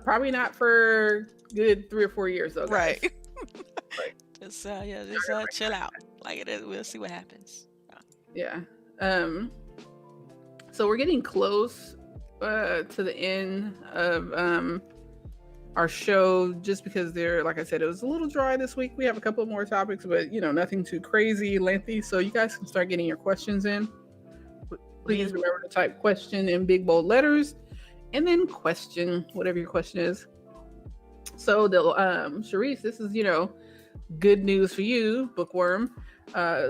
Probably not for good 3 or 4 years though, guys. Right. Just chill out. Like it is. We'll see what happens. Yeah. So we're getting close to the end of our show, just because like I said, it was a little dry this week. We have a couple more topics, but nothing too crazy lengthy. So you guys can start getting your questions in. Please remember to type question in big bold letters, and then question whatever your question is. So CHAREECE, this is good news for you, Bookworm.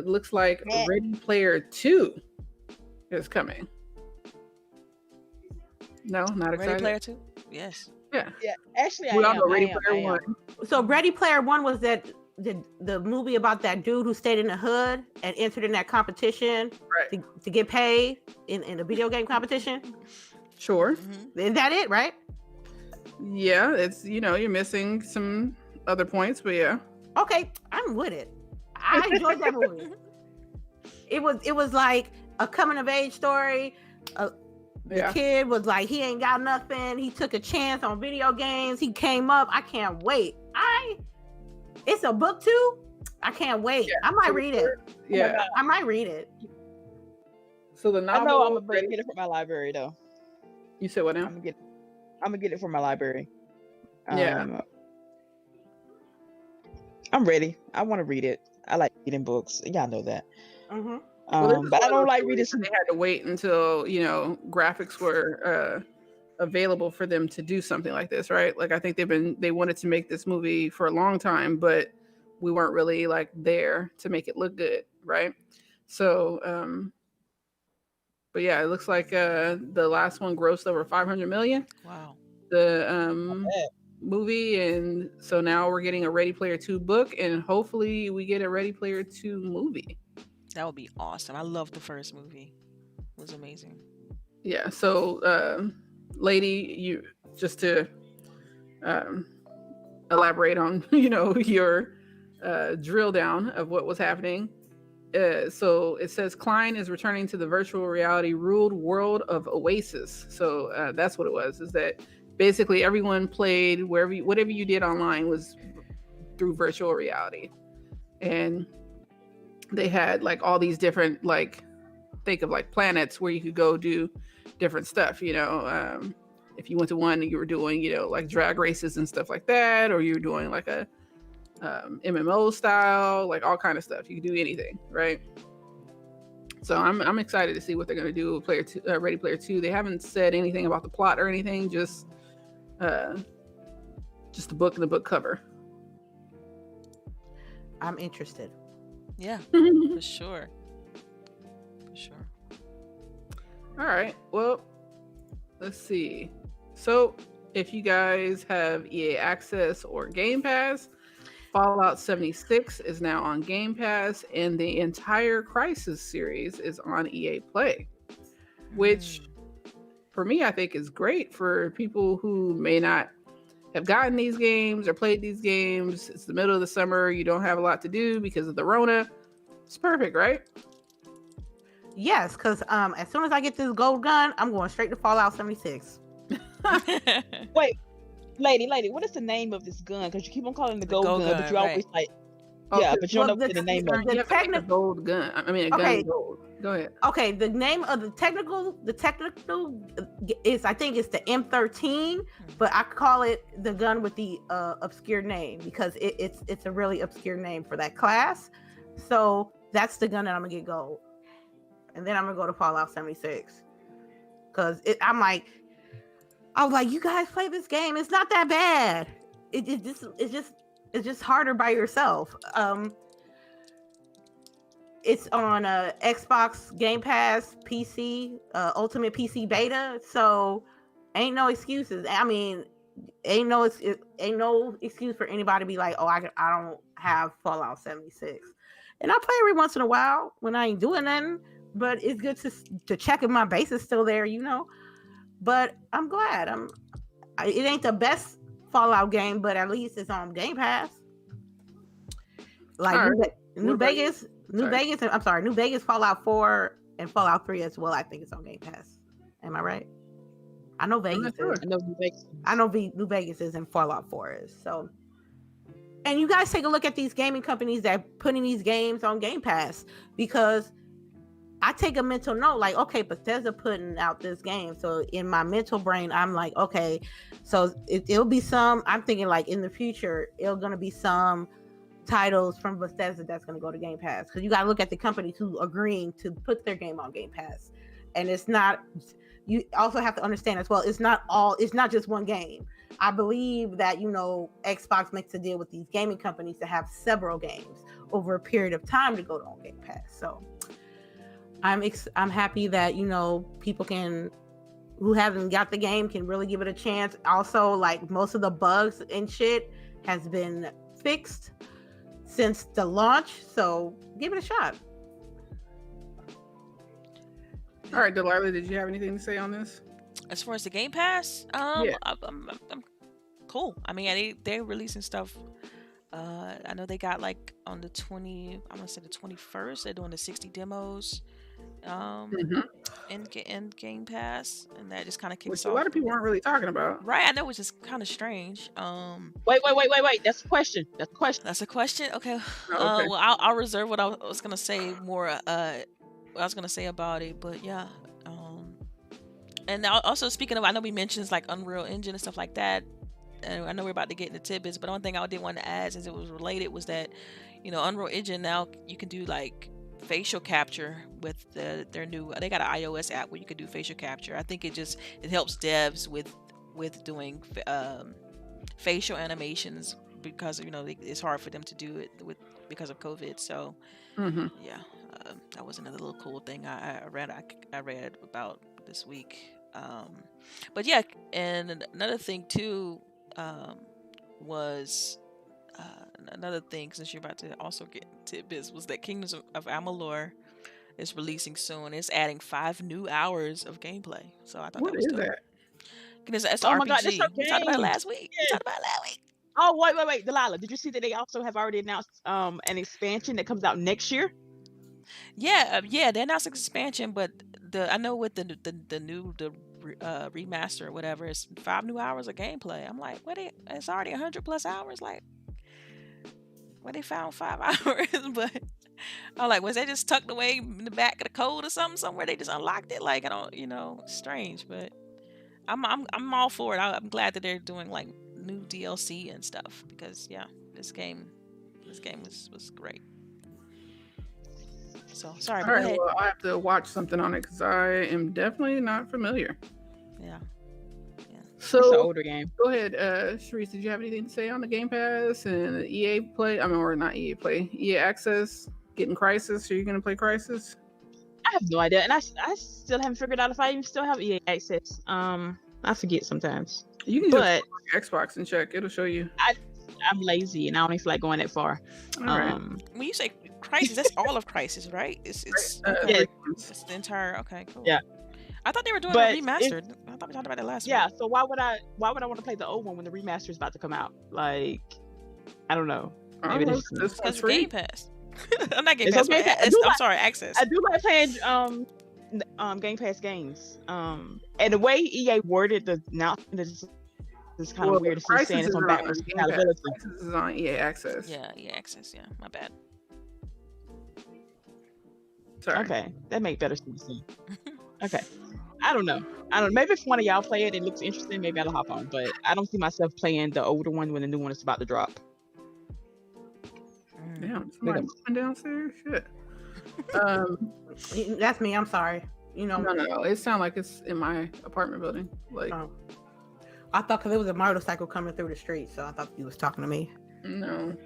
Looks like Ready Player 2 is coming. No, not excited. Ready Player 2? Yes. Yeah. Actually, we all know Ready Player 1. So Ready Player 1 was that the movie about that dude who stayed in the hood and entered in that competition to get paid in a video game competition? Sure. Mm-hmm. Is that it, right? Yeah, it's you're missing some other points, but yeah. Okay, I'm with it. I enjoyed that movie. It was like a coming of age story. The kid was like, he ain't got nothing. He took a chance on video games. He came up. I can't wait. It's a book too. I can't wait. Yeah, I might read it. Yeah, I might read it. So the novel. I know I'm gonna get it from my library though. You said what now? I'm gonna get it from my library. Yeah. I'm ready. I want to read it. I like reading books. Y'all know that. Mm-hmm. But I don't like reading. They had to wait until graphics were available for them to do something like this, right? Like I think they wanted to make this movie for a long time, but we weren't really like there to make it look good, right? So, but yeah, it looks like the last one grossed over 500 million. Wow. The movie, and so now we're getting a Ready Player 2 book, and hopefully we get a Ready Player 2 movie. That would be awesome. I loved the first movie. It was amazing. Yeah, so lady, you just to elaborate on your drill down of what was happening. So it says Klein is returning to the virtual reality ruled world of Oasis. So that's what it was, is that basically everyone played whatever you did online was through virtual reality. And they had like all these different, like, think of like planets where you could go do different stuff, if you went to one and you were doing, like drag races and stuff like that, or you were doing like a MMO style, like all kind of stuff. You can do anything, right? So I'm excited to see what they're going to do with Ready Player 2. They haven't said anything about the plot or anything, just the book and the book cover. I'm interested. Yeah, for sure. For sure. All right. Well, let's see. So if you guys have EA Access or Game Pass, Fallout 76 is now on Game Pass, and the entire Crisis series is on EA Play, which for me, I think is great for people who may not have gotten these games or played these games. It's the middle of the summer. You don't have a lot to do because of the Rona. It's perfect, right? Yes, because as soon as I get this gold gun, I'm going straight to Fallout 76. Wait, lady, what is the name of this gun? Because you keep on calling it the gold gun, but you always like, yeah, but you don't know the name of it. The technical gold gun. I mean, a gun gold. Go ahead. Okay, the name of the technical is, I think it's the M13, but I call it the gun with the obscure name because it's a really obscure name for that class. So that's the gun that I'm gonna get gold, and then I'm gonna go to Fallout 76 because I was like, you guys play this game. It's not that bad. It's just harder by yourself. It's on Xbox Game Pass, PC, Ultimate PC Beta. So ain't no excuses. I mean, ain't no excuse for anybody to be like, oh, I don't have Fallout 76. And I play every once in a while when I ain't doing nothing. But it's good to check if my base is still there, you know. But I'm glad. It ain't the best Fallout game, but at least it's on Game Pass. Like New Vegas, Fallout 4, and Fallout 3 as well. I think it's on Game Pass. Am I right? I know Vegas is. I know New Vegas is and Fallout 4 is. So, and you guys take a look at these gaming companies that putting these games on Game Pass, because I take a mental note, like, okay, Bethesda putting out this game. So in my mental brain, I'm like, okay, so it'll be some, I'm thinking like in the future, it'll going to be some titles from Bethesda that's going to go to Game Pass. Because you got to look at the companies who agreeing to put their game on Game Pass. And it's not, you also have to understand as well, it's not just one game. I believe that, you know, Xbox makes a deal with these gaming companies to have several games over a period of time to go on Game Pass. So I'm happy that, you know, people who haven't got the game can really give it a chance. Also, like, most of the bugs and shit has been fixed since the launch, so give it a shot. All right, Delilah, did you have anything to say on this? As far as the Game Pass, Yeah. I'm cool. I mean, they're releasing stuff. I know they got like on the 21st, they're doing the 60 demos in Game Pass, and that just kind of kicks Which off. a lot of people aren't really talking about. Right, I know, which is kind of strange. Wait. That's a question. That's a question. Okay. Oh, okay. Well, I'll reserve what I was gonna say more. What I was gonna say about it, but yeah. And also speaking of, I know we mentioned like Unreal Engine and stuff like that. And I know we're about to get into tidbits, but one thing I did want to add, since it was related, was that, you know, Unreal Engine now you can do like facial capture with their new. They got an iOS app where you can do facial capture. I think it helps devs with doing facial animations, because, you know, it's hard for them to do it because of COVID. So yeah, that was another little cool thing I read about this week. But yeah, and another thing too. Was another thing, since you're about to also get tidbits, was that Kingdoms of Amalur is releasing soon. It's adding 5 new hours of gameplay. So I thought that was dope. That? It's Oh RPG. my God, that's We talked about it last week. Oh, wait, Delilah, did you see that they also have already announced an expansion that comes out next year? Yeah, they announced an expansion, but I know with the new remaster or whatever, it's 5 new hours of gameplay. I'm like, it's already 100+ hours. Like, where they found 5 hours? But I'm like, was they just tucked away in the back of the code or something somewhere? They just unlocked it. Like, I don't, you know, strange. But I'm all for it. I'm glad that they're doing like new DLC and stuff, because yeah, this game was great. So sorry. All right, well, I have to watch something on it because I am definitely not familiar. Yeah. So it's an older game. Go ahead, Charisse. Did you have anything to say on the Game Pass and the EA Play? I mean, or not EA Play, EA Access getting Crisis? Are you gonna play Crisis? I have no idea, and I still haven't figured out if I even still have EA Access. I forget sometimes. You can But just Xbox and check. It'll show you. I'm lazy and I don't even feel like going that far. All right. When you say Crisis, that's all of Crisis, right? It's Yeah. it's the entire. Okay, cool. Yeah. I thought they were doing But a remastered. I thought we talked about that last Yeah, week. so why would I want to play the old one when the remaster is about to come out? Like, I don't know. Maybe Oh, this this one's Because free. Game Pass. I'm not Game It's Pass. okay. But I'm sorry, Access. I do like playing Game Pass games. And the way EA worded the announcement is kind of weird. It's just saying it's on backwards compatibility. Crisis is on EA Access. Yeah, Access. Yeah, my bad. Sorry. Okay, that makes better sense. Okay, I don't know. Maybe if one of y'all play it, it looks interesting. Maybe I'll hop on. But I don't see myself playing the older one when the new one is about to drop. Damn, somebody moving downstairs? Shit. That's me. I'm sorry. You know. No. It sounds like it's in my apartment building. Like, I thought because it was a motorcycle coming through the street, so I thought you was talking to me. no.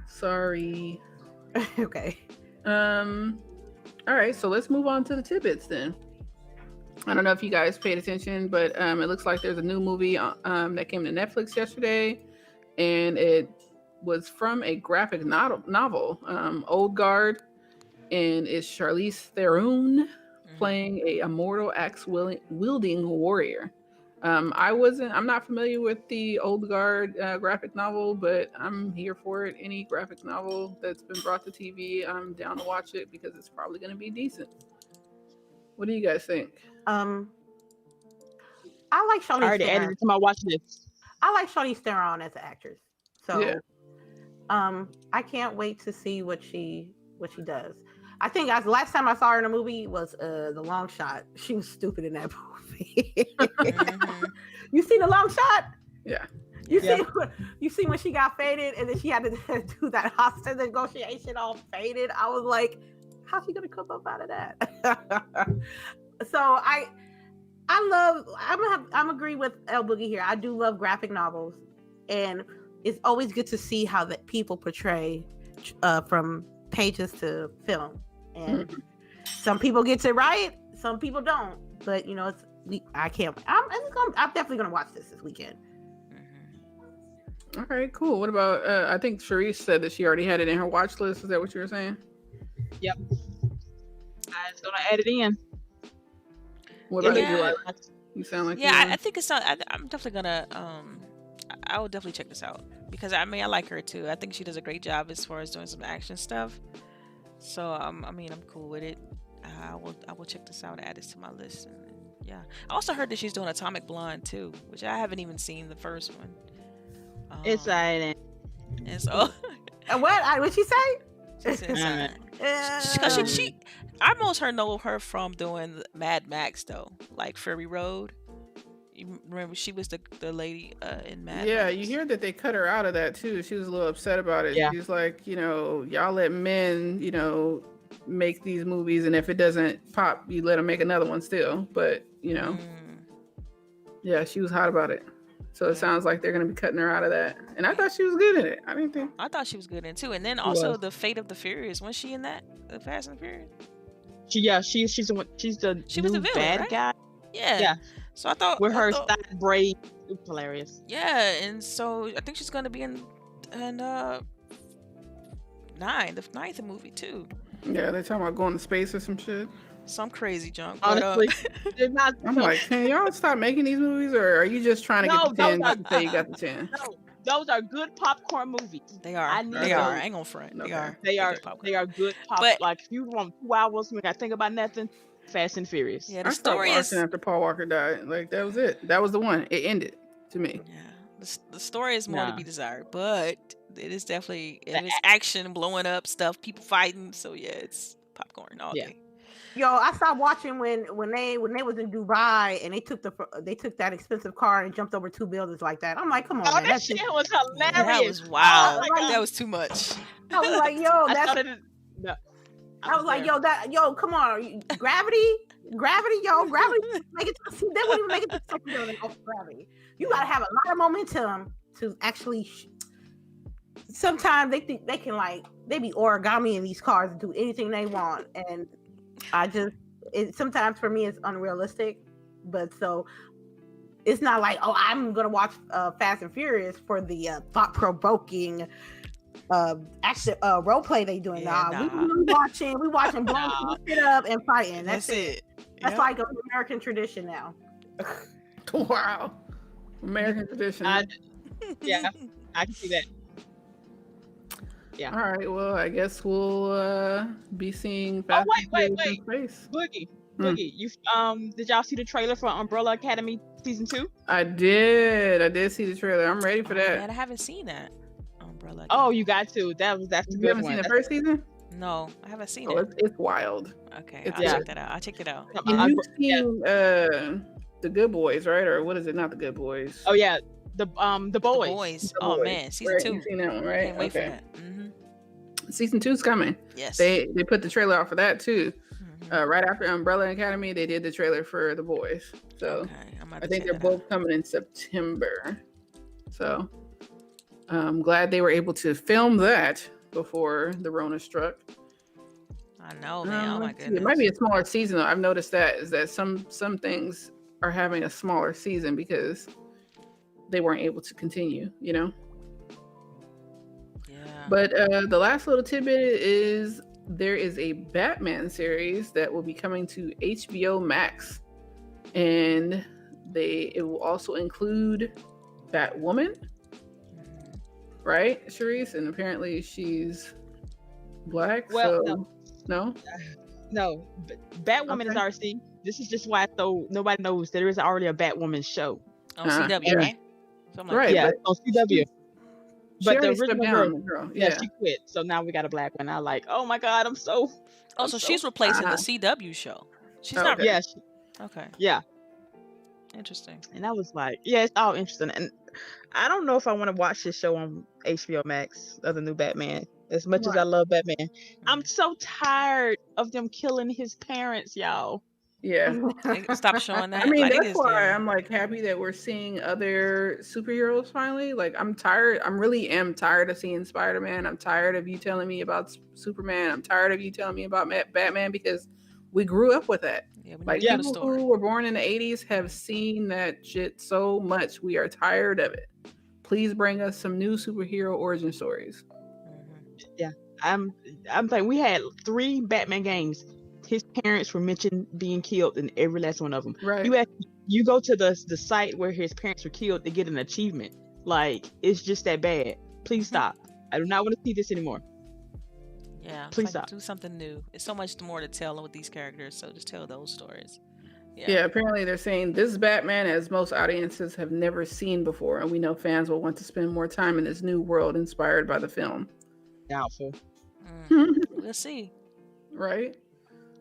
Sorry. Okay. All right, so let's move on to the tidbits then. I don't know if you guys paid attention, but it looks like there's a new movie that came to Netflix yesterday, and it was from a graphic novel, Old Guard, and it's Charlize Theron playing a immortal axe wielding warrior. I'm not familiar with the Old Guard graphic novel, but I'm here for it. Any graphic novel that's been brought to TV, I'm down to watch it because it's probably going to be decent. What do you guys think? I like Charlize I already added Theron. it to my watch list. I like Charlize Theron as an actress. So Yeah. I can't wait to see what she does. I think last time I saw her in a movie was The Long Shot. She was stupid in that movie. You seen The Long Shot? Yeah. You see when she got faded and then she had to do that hostage negotiation all faded. I was like, how's she gonna come up out of that? So I'm agree with LBOOGIE here. I do love graphic novels, and it's always good to see how that people portray from pages to film. And some people get it right, some people don't. But you know, I'm definitely gonna watch this weekend. Okay, cool. What about? I think Charisse said that she already had it in her watch list. Is that what you were saying? Yep. I was gonna add it in. What about Yeah. you? You sound like I think it's not. I'm definitely gonna. I will definitely check this out because I like her too. I think she does a great job as far as doing some action stuff. So I'm cool with it. I will check this out and add this to my list. And yeah, I also heard that she's doing Atomic Blonde too, which I haven't even seen the first one. It's silent. And so What'd she say? she's insane. Because she I most know her from doing Mad Max though, like Fury Road. You remember she was the lady in Mad Max? you hear that they cut her out of that too. She was a little upset about it. Yeah. She's like, y'all let men, make these movies, and if it doesn't pop, you let them make another one still. But yeah, she was hot about it. So it sounds like they're gonna be cutting her out of that. And I thought she was good in it. I thought she was good in it too. And then also the Fate of the Furious. Was she in that? The Fast and Furious? She's the She new was the villain, bad right? guy. Yeah. So I thought With her side braid, it was hilarious. Yeah, and so I think she's gonna be in the ninth movie too. Yeah, they're talking about going to space or some shit. Some crazy junk. Honestly, they're not. I'm like, can y'all stop making these movies, or are you just trying to get the 10 just to say you got the 10? No, those are good popcorn movies. They are. I need They are. those. I ain't gonna front. They Okay. are. They are. good popcorn. They are good pop. But- Like if you want 2 hours, we got to think about nothing. Fast and Furious. Yeah, I the stopped story is. watching after Paul Walker died. Like, that was it. That was the one. It ended to me. Yeah, the story is more to Nah. be desired, but it is definitely it's action, blowing up stuff, people fighting. So yeah, it's popcorn all Yeah. day. Yo, I stopped watching when they was in Dubai and they took that expensive car and jumped over 2 buildings like that. I'm like, come on, Oh, man. that That's shit just, was hilarious. That was wild. Oh my God. That was too much. I was like, yo, I that's. thought it. No. I was like, yo, come on, gravity, yo, gravity. Make it. They wouldn't even make it to the second building off gravity. You gotta have a lot of momentum to actually. Sometimes they think they can they be origami in these cars and do anything they want, and sometimes for me it's unrealistic. But so it's not like, oh, I'm gonna watch Fast and Furious for the thought-provoking action role play they doing. Yeah, We nah. watching blowing shit up and fighting. That's it. That's Yep. like an American tradition now. Wow. American tradition. Yeah, I can see that. Yeah. All right. Well, I guess we'll be seeing Fast and wait. Furious in space. Boogie, you did y'all see the trailer for Umbrella Academy season 2? I did see the trailer. I'm ready for that. Man, I haven't seen that. Umbrella. Oh, you got to. That's a You good haven't one. seen the first season? No, I haven't seen Oh, it. it's wild. Okay, it's- I'll yeah. check that out. I'll check it out. And you've seen the Good Boys, right? Or what is it? Not the Good Boys. Oh yeah, the The boys. Boys. The Oh Boys. man, season Right, 2. You've seen that one, right? Can't wait for that. Season 2's coming. Yes. They put the trailer out for that too. Mhm. Right after Umbrella Academy, they did the trailer for The Boys. So Okay, I'm about I to think check they're that out. both coming in September. So I'm glad they were able to film that before the Rona struck. I know, man. Oh my Let's see. goodness. It might be a smaller season though. I've noticed that is that some things are having a smaller season because they weren't able to continue, you know. Yeah. But the last little tidbit is there is a Batman series that will be coming to HBO Max, and it will also include Batwoman, right, Charisse? And apparently she's black. Well, so no. No, Batwoman is Okay. RC. This is just why nobody knows there is already a Batwoman show. On Uh, CW, yeah. right? Something like Right, Yeah, but on CW. She But the already stepped original down, girl, girl. yeah, Yeah. she quit. So now we got a black one. I like, oh my god, I'm so. Oh, I'm so so she's replacing Uh-huh. the CW show. She's Oh, not. okay. Yeah, Okay. yeah. Interesting. And I was like, yeah, it's all interesting. And I don't know if I want to watch this show on HBO Max of the new Batman. As much as Why? I love Batman, I'm Mm. so tired of them killing his parents, y'all. Yeah. They stop showing that. I mean, like, that's why I'm like happy that we're seeing other superheroes finally. Like, I'm tired. I'm really am tired of seeing Spider-Man. I'm tired of you telling me about Superman. I'm tired of you telling me about Batman because we grew up with that. Yeah, we Like, need to know the people story. who were born in the 80s have seen that shit so much. We are tired of it. Please bring us some new superhero origin stories. Mhm. I'm like, we had 3 Batman games. His parents were mentioned being killed in every last one of them. Right. You go to the site where his parents were killed to get an achievement. Like, it's just that bad. Please stop. I do not want to see this anymore. Yeah. it's Please like, stop. do something new. It's so much more to tell with these characters, so just tell those stories. Yeah, apparently they're saying this Batman, as most audiences have never seen before, and we know fans will want to spend more time in this new world inspired by the film. Doubtful. We'll see. Right?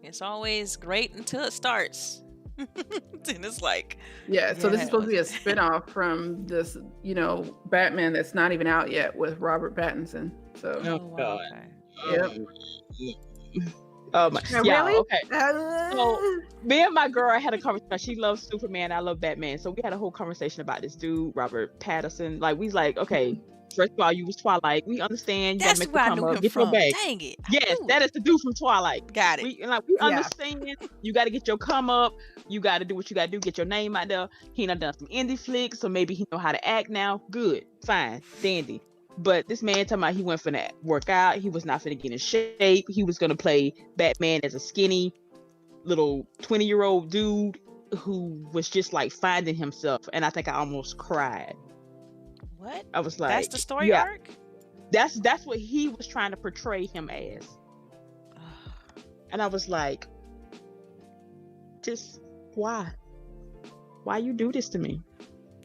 It's always great until it starts. Then it's like, Yeah, so this is Yeah, supposed to be a what's- spin-off from this, Batman that's not even out yet with Robert Pattinson. So Oh, wow, God. okay. Oh my. Really? Yeah. Okay. So, Me and my girl had a conversation. She loves Superman. I love Batman. So we had a whole conversation about this dude, Robert Pattinson. Like, we was like, okay, first of all, you was Twilight. We understand. You That's gotta make where I the knew come up. him Get your from. bag. Dang it. I Yes, knew that it. is the dude from Twilight. Got it. We Yeah. understand. You got to get your come up. You got to do what you got to do. Get your name out there. He done some indie flicks, so maybe he know how to act now. Good, fine, dandy. But this man talking about he went for that workout. He was not finna get in shape. He was gonna play Batman as a skinny little 20-year-old dude who was just like finding himself. And I think I almost cried. What? I was like, That's the story yeah, arc? that's what he was trying to portray him as. And I was like, just why you do this to me?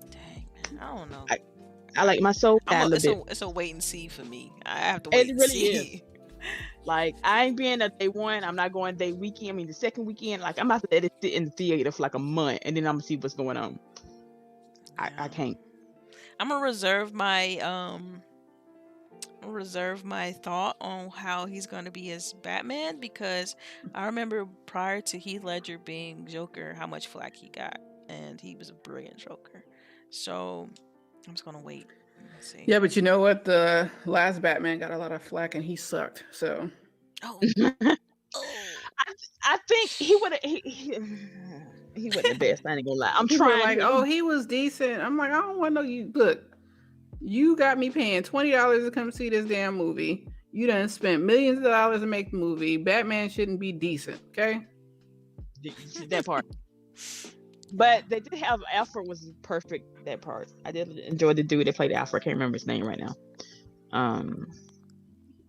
Dang, man. I don't know. I like my soul died a little bit. It's a wait and see for me. I have to It wait and really see. Like, I ain't being a day one. I'm not going day weekend. I mean, the second weekend, like, I'm about to let it sit in the theater for like a month, and then I'm gonna see what's going on. I Yeah. can't. I'm gonna reserve my thought on how he's gonna be as Batman, because I remember prior to Heath Ledger being Joker, how much flack he got, and he was a brilliant Joker. So I'm just gonna wait and see. yeah, but you know what? The last Batman got a lot of flack and he sucked. So Oh, oh. I think he would have. He wasn't the best. I ain't gonna lie. I'm People are trying. like, oh, he was decent. I'm like, I don't want to know you. Look, you got me paying $20 to come see this damn movie. You done spent millions of dollars to make the movie. Batman shouldn't be decent, okay? that part. But they did have Alfred was perfect. That part I did enjoy the dude that played Alfred. I can't remember his name right now.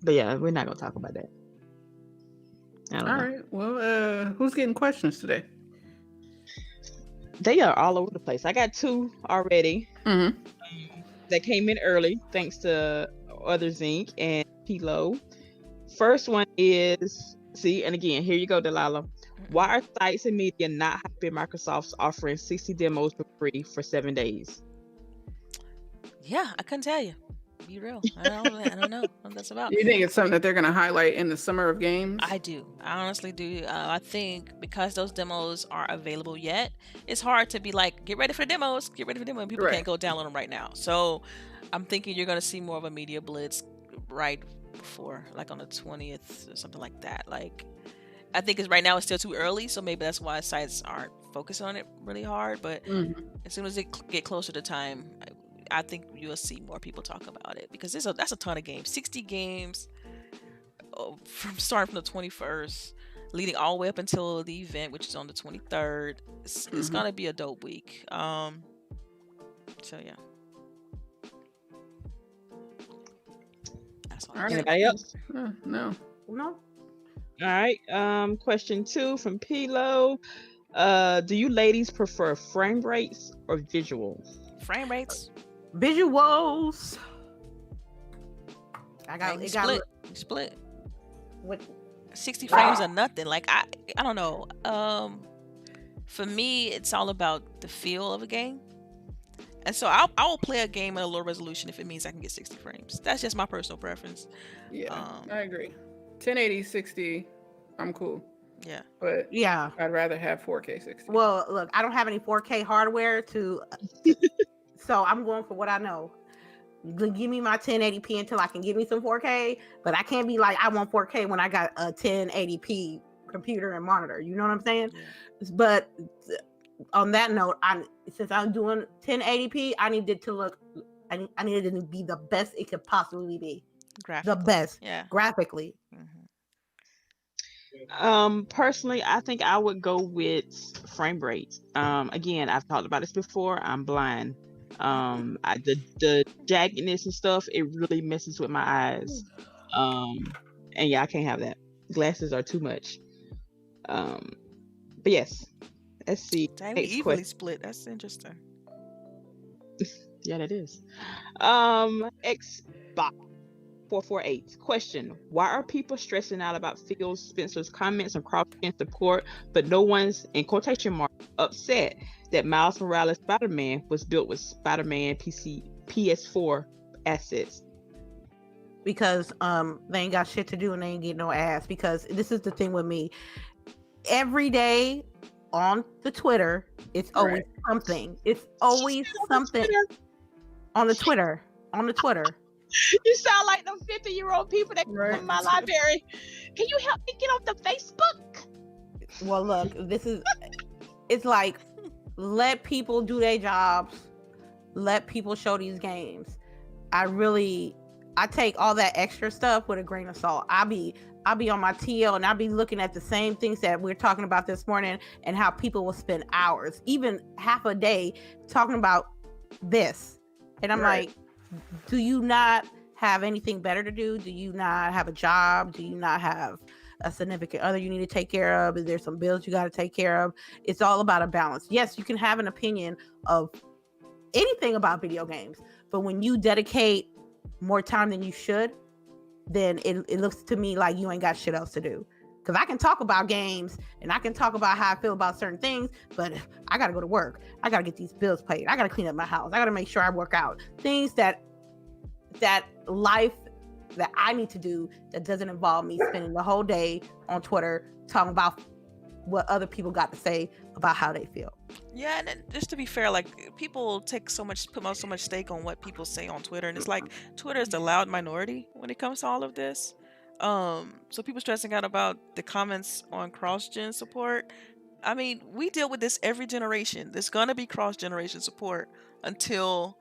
But yeah, we're not gonna talk about that. I don't know. All right. Well, who's getting questions today? They are all over the place. I got 2 already. Mm-hmm. That came in early thanks to Other Zinc and Pilo. First one is and again, here you go, Delilah. Why are sites and media not hyping Microsoft's offering 60 demos for free for 7 days? Yeah, I couldn't tell you. Be real. I don't know what that's about. Do you think it's something that they're going to highlight in the summer of games? I do. I honestly do. I think because those demos aren't available yet, it's hard to be like, get ready for demos. Get ready for demos. And people can't go download them right now. So I'm thinking you're going to see more of a media blitz right before, like on the 20th or something like that. Like, I think it's right now it's still too early, so maybe that's why sites aren't focused on it really hard. But as soon as they get closer to time, I think you'll see more people talk about it because that's a ton of games. 60 games from starting from the 21st, leading all the way up until the event, which is on the 23rd. It's gonna be a dope week. So yeah. That's all. Anybody else? No. No. All right. Question 2 from Pilo. Do you ladies prefer frame rates or visuals? Frame rates. Visuals. Split. What? 60 frames are nothing. Like I don't know. For me, it's all about the feel of a game, and so I will play a game at a low resolution if it means I can get 60 frames. That's just my personal preference. Yeah, I agree. 1080, 60, I'm cool. Yeah, but yeah, I'd rather have 4K 60. Well, look, I don't have any 4K hardware so I'm going for what I know. Give me my 1080p until I can give me some 4K, but I can't be like, I want 4K when I got a 1080p computer and monitor. You know what I'm saying? Yeah. But on that note, since I'm doing 1080p, I need it to look, I need it to be the best it could possibly be. The best, graphically. Personally, I think I would go with frame rate. Again, I've talked about this before. I'm blind. The jaggedness and stuff, it really messes with my eyes. And yeah, I can't have that. Glasses are too much. But yes, let's see. Dang, we evenly split. That's interesting. Yeah, that is. Xbox 448 question: why are people stressing out about Phil Spencer's comments on cross-gen support, but no one's, in quotation marks, upset that Miles Morales Spider-Man was built with Spider-Man PS4 assets? Because they ain't got shit to do and they ain't get no ass. Because this is the thing with me. Every day on the Twitter, it's always something. It's always something on the Twitter. You sound like them 50-year-old people that come in my library. Can you help me get off the Facebook? Well, look, it's like, let people do their jobs. Let people show these games. I take all that extra stuff with a grain of salt. I'll be on my TL and I'll be looking at the same things that we're talking about this morning and how people will spend hours, even half a day, talking about this. And I'm like, do you not have anything better to do? Do you not have a job? Do you not have a significant other you need to take care of? Is there some bills you got to take care of? It's all about a balance. Yes, you can have an opinion of anything about video games, but when you dedicate more time than you should, then it looks to me like you ain't got shit else to do. Because I can talk about games and I can talk about how I feel about certain things, but I got to go to work. I got to get these bills paid. I got to clean up my house. I got to make sure I work out. Things that life that I need to do that doesn't involve me spending the whole day on Twitter talking about what other people got to say about how they feel. Yeah, and just to be fair, like, people put so much stake on what people say on Twitter, and it's like Twitter is the loud minority when it comes to all of this. So people stressing out about the comments on cross-gen support, I mean, we deal with this every generation. There's gonna be cross-generation support until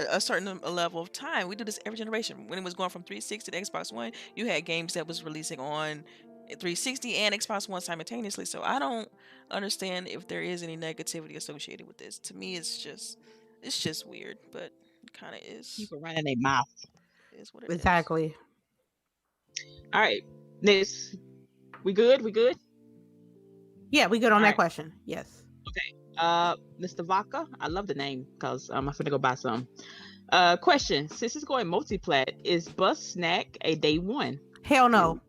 a certain level of time. We do this every generation. When it was going from 360 to Xbox One, you had games that was releasing on 360 and Xbox One simultaneously. So I don't understand if there is any negativity associated with this. To me, it's just weird, but it kind of is. People running their mouth. Is what it is. Exactly. All right, next. We good? We good? Yeah, we good on that Alright. question. Yes. Mr. Vodka, I love the name because I'm finna go buy some. Question: since it's going multi-plat, is Bus Snack a day one? Hell no.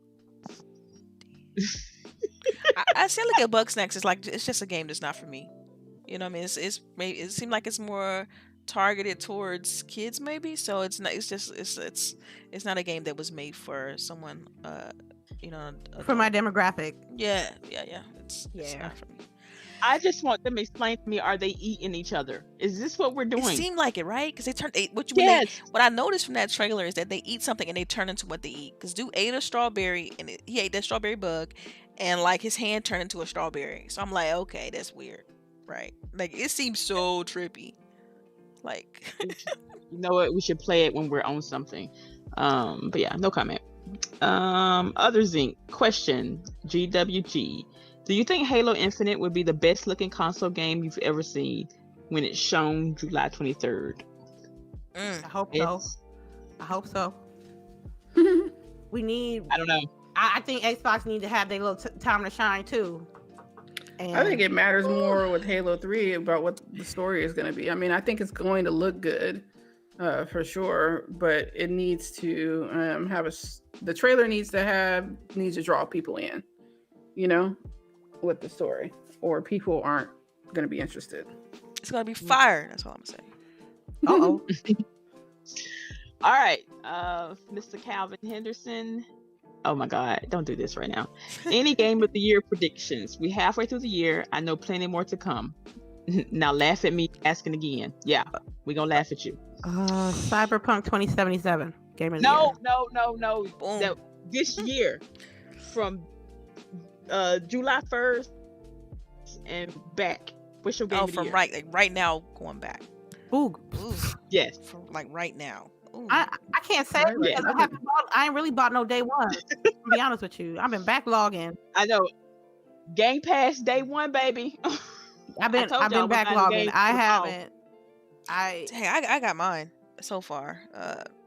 I say look at Bug Snacks. It's just a game that's not for me. You know what I mean? It seemed like it's more targeted towards kids maybe. So it's not. It's not a game that was made for someone. For my demographic. Yeah. It's Yeah. not for me. I just want them to explain to me: are they eating each other? Is this what we're It doing? seemed like it, right? Because what Yes. I noticed from that trailer is that they eat something and they turn into what they eat. Because dude ate a strawberry and he ate that strawberry bug, and like his hand turned into a strawberry. So I'm like, okay, that's weird, right? Like it seems so trippy. Like, You know what? We should play it when we're on something. But yeah, no comment. Other Zinc question: GWG. Do you think Halo Infinite would be the best looking console game you've ever seen when it's shown July 23rd? I hope so. I hope so. We need. I don't know. I think Xbox need to have their little time to shine too. And I think it matters more with Halo 3 about what the story is going to be. I mean, I think it's going to look good for sure, but it needs to the trailer needs to draw people in, with the story, or people aren't going to be interested. it's gonna be fire. That's all I'm saying. Uh-oh. All right, Mr. Calvin Henderson. Oh my God, don't do this right now. Any game of the year predictions? We halfway through the year. I know plenty more to come. Now laugh at me asking again. Yeah, we gonna laugh at you. Cyberpunk 2077 game of the No. Boom. This year, from July 1st and back. What's your game of the from year? right now going back. year. Ooh. Ooh, Yes. from like right now. Ooh. I can't say Right, because right. I ain't really bought no day one. To be honest with you, I've been backlogging. I know. Game Pass day one, baby. I've been told y'all what kind of backlogging. games I was on. haven't. Hey, I got mine so far.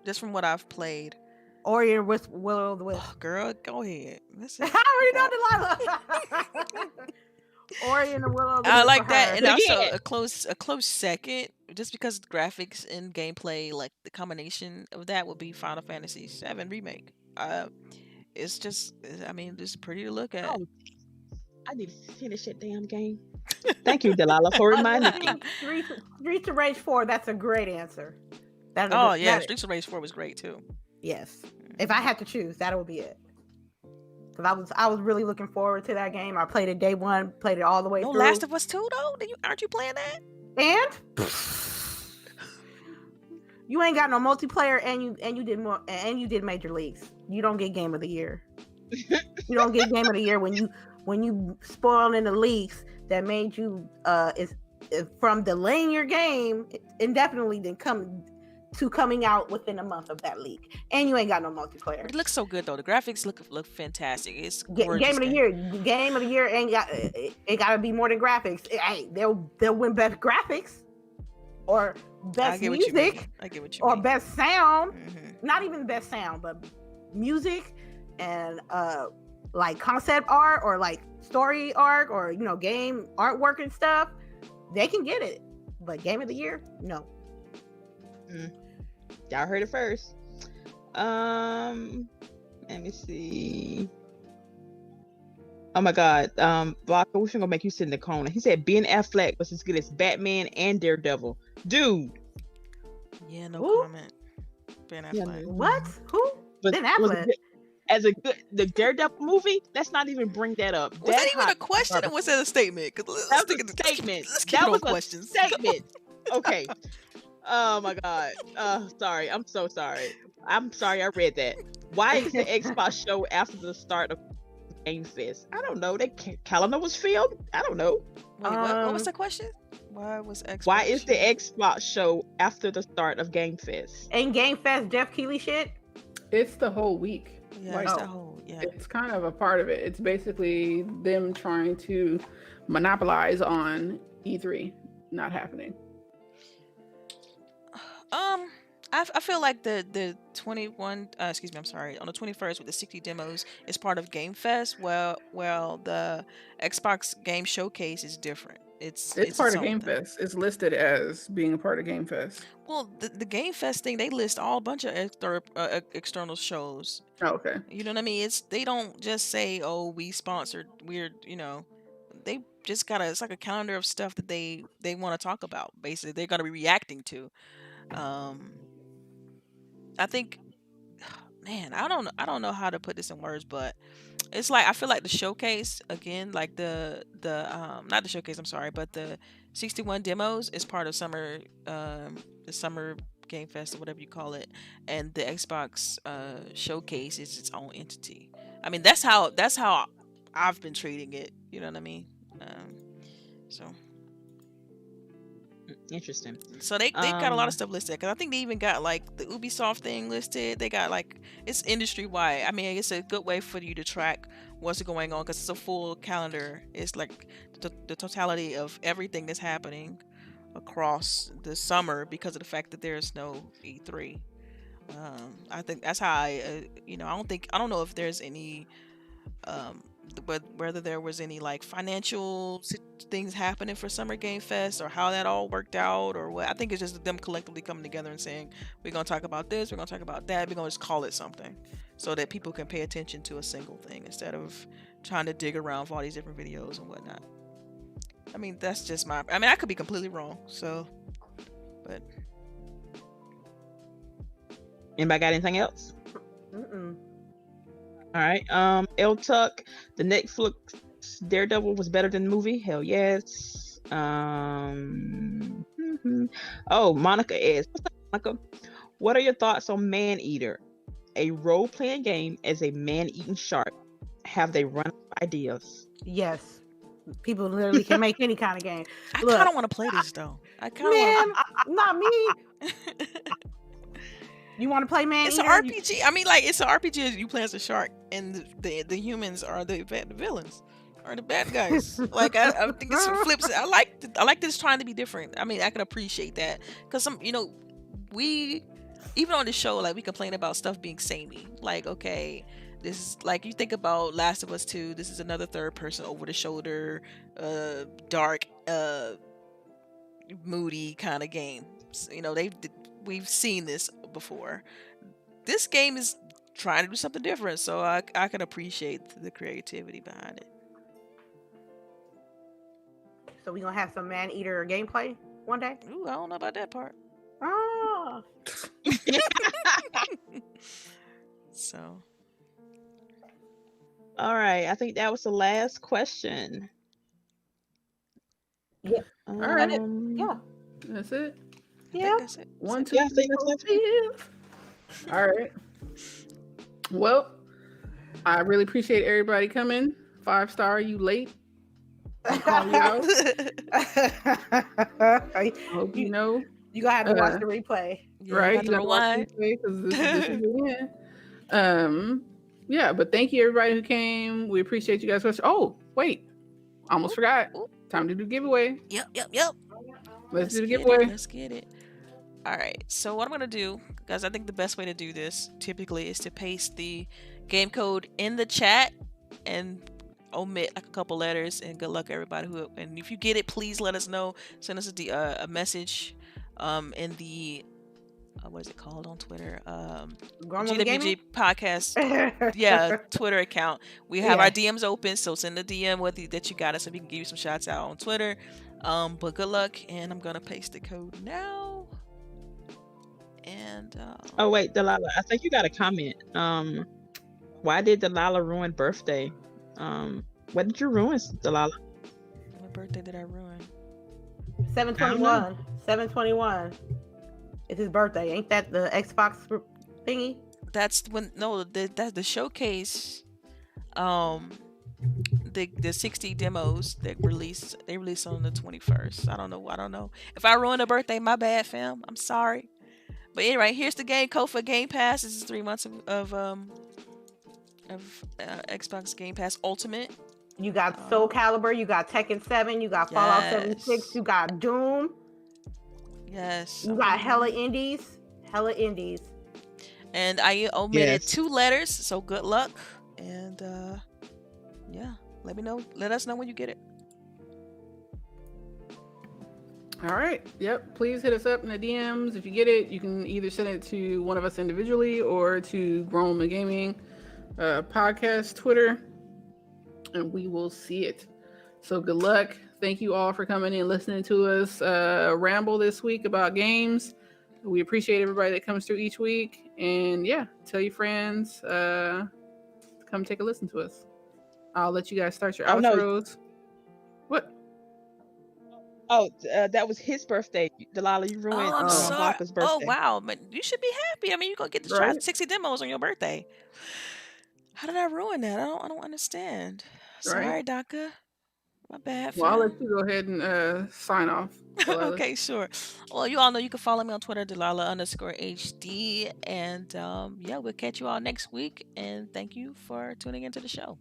Just from what I've played. Ori and Will of the Wisp. Oh, girl, go ahead. I already know Delilah. Ori and the Will of the I Wisp like for that, her. and But also yeah. a close second, just because graphics and gameplay, like the combination of that, would be Final Fantasy VII Remake. It's just, I mean, just pretty to look at. Oh, I need to finish that damn game. Thank you, Delilah, for reminding me. Streets of Rage 4. That's a great answer. That is Oh a- yeah, that- Streets of Rage 4 was great too. Yes. If I had to choose, that would be it. Because I was really looking forward to that game. I played it day one, played it all the way No through. Last of Us 2 though. Aren't you playing that? And you ain't got no multiplayer, and you did more, and you did Major Leagues. You don't get Game of the Year. You don't get Game of the Year when you spoiled in the leaks that made you is from delaying your game indefinitely then coming out within a month of that leak, and you ain't got no multiplayer. It looks so good though. The graphics look fantastic. It's Game gorgeous of the year ain't got it. Got to be more than graphics. They'll win best graphics or I best get what you mean. music I get what you or mean. best sound. Mhm. Not even best sound, but music and like concept art or like story arc or game artwork and stuff. They can get it, but game of the year, no. Y'all heard it first. Let me see. Oh my God. Blocker, we're gonna make you sit in the corner. He said Ben Affleck was as good as Batman and Daredevil. Dude. Yeah, no Who? comment. Ben Yeah, Affleck. What? Who? Was, Ben was Affleck. it as a good the Daredevil movie? Let's not even bring that up. Was that even a hot question or garbage. was that a statement? 'Cause let's That was stick a it- statement. Let's keep That it was on a questions. statement. Okay. Oh my God. Sorry. I'm so sorry. I'm sorry I read that. Why is the Xbox show after the start of Game Fest? I don't know. That calendar was filmed. I don't know. Wait, what was the question? Why was Xbox? Why is the Xbox show after the start of Game Fest? Ain't Game Fest Jeff Keighley shit? It's the whole week. Yeah, Like, it's that whole, yeah. It's kind of a part of it. It's basically them trying to monopolize on E3 not happening. I feel like the 21 excuse me, I'm sorry, on the 21st with the 60 demos is part of Game Fest. Well, the Xbox Game Showcase is different. It's part its of own Game thing. Fest. It's listed as being a part of Game Fest. Well, the Game Fest thing, they list all bunch of external shows. Oh, okay. You know what I mean? They don't just say, "Oh, we sponsored weird," you know. They just got it's like a calendar of stuff that they want to talk about. Basically, they're gonna be reacting to. I think, man, I don't know how to put this in words, but it's like I feel like the showcase again, like the not the showcase, I'm sorry, but the 61 demos is part of the summer Game Fest or whatever you call it, and the Xbox showcase is its own entity. I mean, that's how I've been treating it. You know what I mean? So Interesting. So they got a lot of stuff listed, because I think they even got like the Ubisoft thing listed. They got like, it's industry wide. I mean, it's a good way for you to track what's going on, because it's a full calendar. It's like the totality of everything that's happening across the summer because of the fact that there's no E3. I think that's how I don't know if there's any but whether there was any like financial things happening for Summer Game Fest, or how that all worked out, or what. I think it's just them collectively coming together and saying, we're going to talk about this, we're going to talk about that, we're going to just call it something, so that people can pay attention to a single thing instead of trying to dig around for all these different videos and whatnot. I mean, that's just I could be completely wrong, so, but. Anybody got anything else? Mm-mm. All right. L Tuck, the Netflix Daredevil was better than the movie. Hell yes. Oh, Monica is. What's up, Monica? What are your thoughts on Man Eater, a role-playing game as a man-eating shark? Have they run out of ideas? Yes. People literally can make any kind of game. I Look, kind of want to play this though. I kind of man, not me. You want to play Man It's an Eater? RPG. I mean, like, it's an RPG. You play as a shark, and the humans are the villains, are the bad guys. Like, I think it's flips. I like this trying to be different. I mean, I can appreciate that, because we even on the show, like, we complain about stuff being samey. Like, okay, this is like, you think about Last of Us 2. This is another third person over the shoulder, dark, moody kind of game. We've seen this before. This game is trying to do something different, so I can appreciate the creativity behind it. So we gonna have some Man Eater gameplay one day? Ooh, I don't know about that part. Ah. So, All right. I think that was the last question. Yeah. All right. Yeah. That's it. I think Yeah. that's it. 1, 2, Yeah, I think that's it. 3, 4, 5. All right. Well, I really appreciate everybody coming. 5-star, you late. I'm calling you out. I hope you know. You gonna have to watch the replay. Yeah, Right? got You the gotta watch rewind. the replay, 'cause this is the end. Yeah, but thank you everybody who came. We appreciate you guys. Oh, wait. Almost forgot. Oop. Time to do giveaway. Yep. Let's do the get giveaway. Let's get it. All right. So what I'm gonna do, guys, I think the best way to do this typically is to paste the game code in the chat and omit like a couple letters. And good luck everybody and if you get it, please let us know. Send us a message in the what is it called on Twitter? GWG podcast. Yeah, Twitter account. We have our DMs open, so send a DM that you got us, so we can give you some shots out on Twitter. But good luck, and I'm gonna paste the code now. And Oh wait, Delilah, I think you got a comment. Why did Delilah ruin birthday? What did you ruin, Delilah? what birthday did I ruin? 7/21. 7/21. It's his birthday. Ain't that the Xbox thingy? That's when that's the showcase. the 60 demos that they released on the 21st. I don't know. If I ruined a birthday, my bad, fam. I'm sorry. But anyway, here's the game code for Game Pass. This is 3 months of Xbox Game Pass Ultimate. You got Soul Calibur, you got Tekken 7, you got Fallout 76, you got Doom. Yes. You got hella indies. And I omitted 2 letters, so good luck. And yeah, let us know when you get it. All right. Yep. Please hit us up in the DMs. If you get it, you can either send it to one of us individually or to Grown Woman Gaming podcast Twitter, and we will see it. So good luck. Thank you all for coming in and listening to us ramble this week about games. We appreciate everybody that comes through each week. And yeah, tell your friends to come take a listen to us. I'll let you guys start your outros. No. What? Oh, that was his birthday. Delilah, you ruined Blanca's birthday. Oh, wow. But you should be happy. I mean, you're going to get to try 60 demos on your birthday. How did I ruin that? I don't understand. Sorry, Daka. My bad. Well, I'll let you go ahead and sign off. Okay, sure. Well, you all know you can follow me on Twitter, Delilah_HD. And yeah, we'll catch you all next week. And thank you for tuning into the show.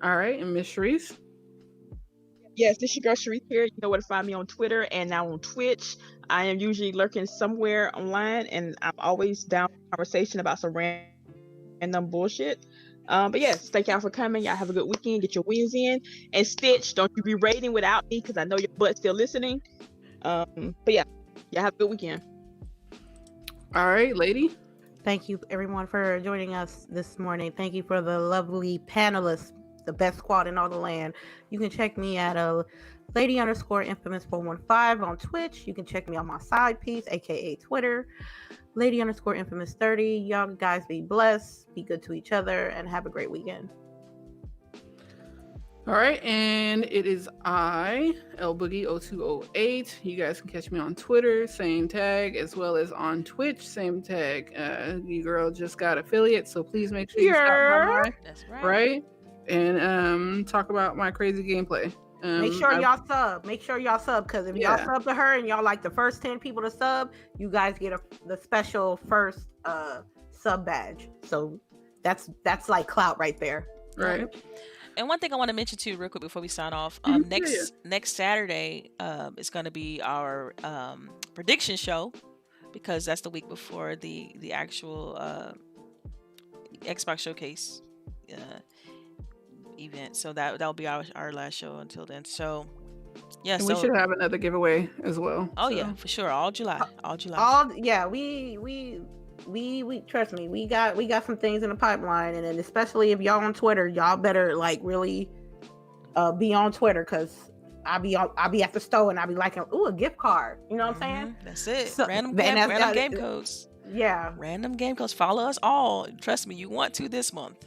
All right. And Miss Charisse? Yes, this is your girl Charisse here. You know where to find me on Twitter and now on Twitch. I am usually lurking somewhere online, and I'm always down for conversation about some random bullshit. But yes, thank y'all for coming. Y'all have a good weekend. Get your wins in. And Stitch, don't you be rating without me, because I know your butt's still listening. But yeah, y'all have a good weekend. All right, lady. Thank you, everyone, for joining us this morning. Thank you for the lovely panelists, the best squad in all the land. You can check me at lady_infamous415 on Twitch. You can check me on my side piece, aka Twitter, lady_infamous30. Y'all guys be blessed, be good to each other, and have a great weekend. All right, and it is I, LBOOGIE0208. You guys can catch me on Twitter, same tag, as well as on Twitch, same tag. You girl just got affiliate, so please make sure you stop by. That's right. Right? And talk about my crazy gameplay. Make sure y'all sub. Because if y'all sub to her and y'all like the first 10 people to sub, you guys get the special first sub badge. So that's like clout right there. Right. And one thing I want to mention too, real quick before we sign off, next Saturday is going to be our prediction show, because that's the week before the actual Xbox Showcase event. So that'll be our last show until then. So yeah, and we should have another giveaway as well. Oh yeah, for sure. All July. We trust me, we got some things in the pipeline, and then especially if y'all on Twitter, y'all better like really be on Twitter, because I'll be at the store and I'll be like, ooh, a gift card. You know what I'm saying? That's it. So, random game codes. Yeah. Random game codes. Follow us all. Trust me, you want to this month.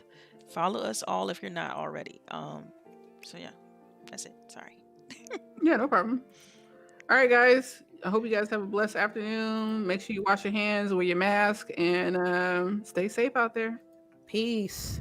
Follow us all if you're not already. So yeah, that's it. Sorry. Yeah, no problem. All right, guys. I hope you guys have a blessed afternoon. Make sure you wash your hands, wear your mask, and stay safe out there. Peace.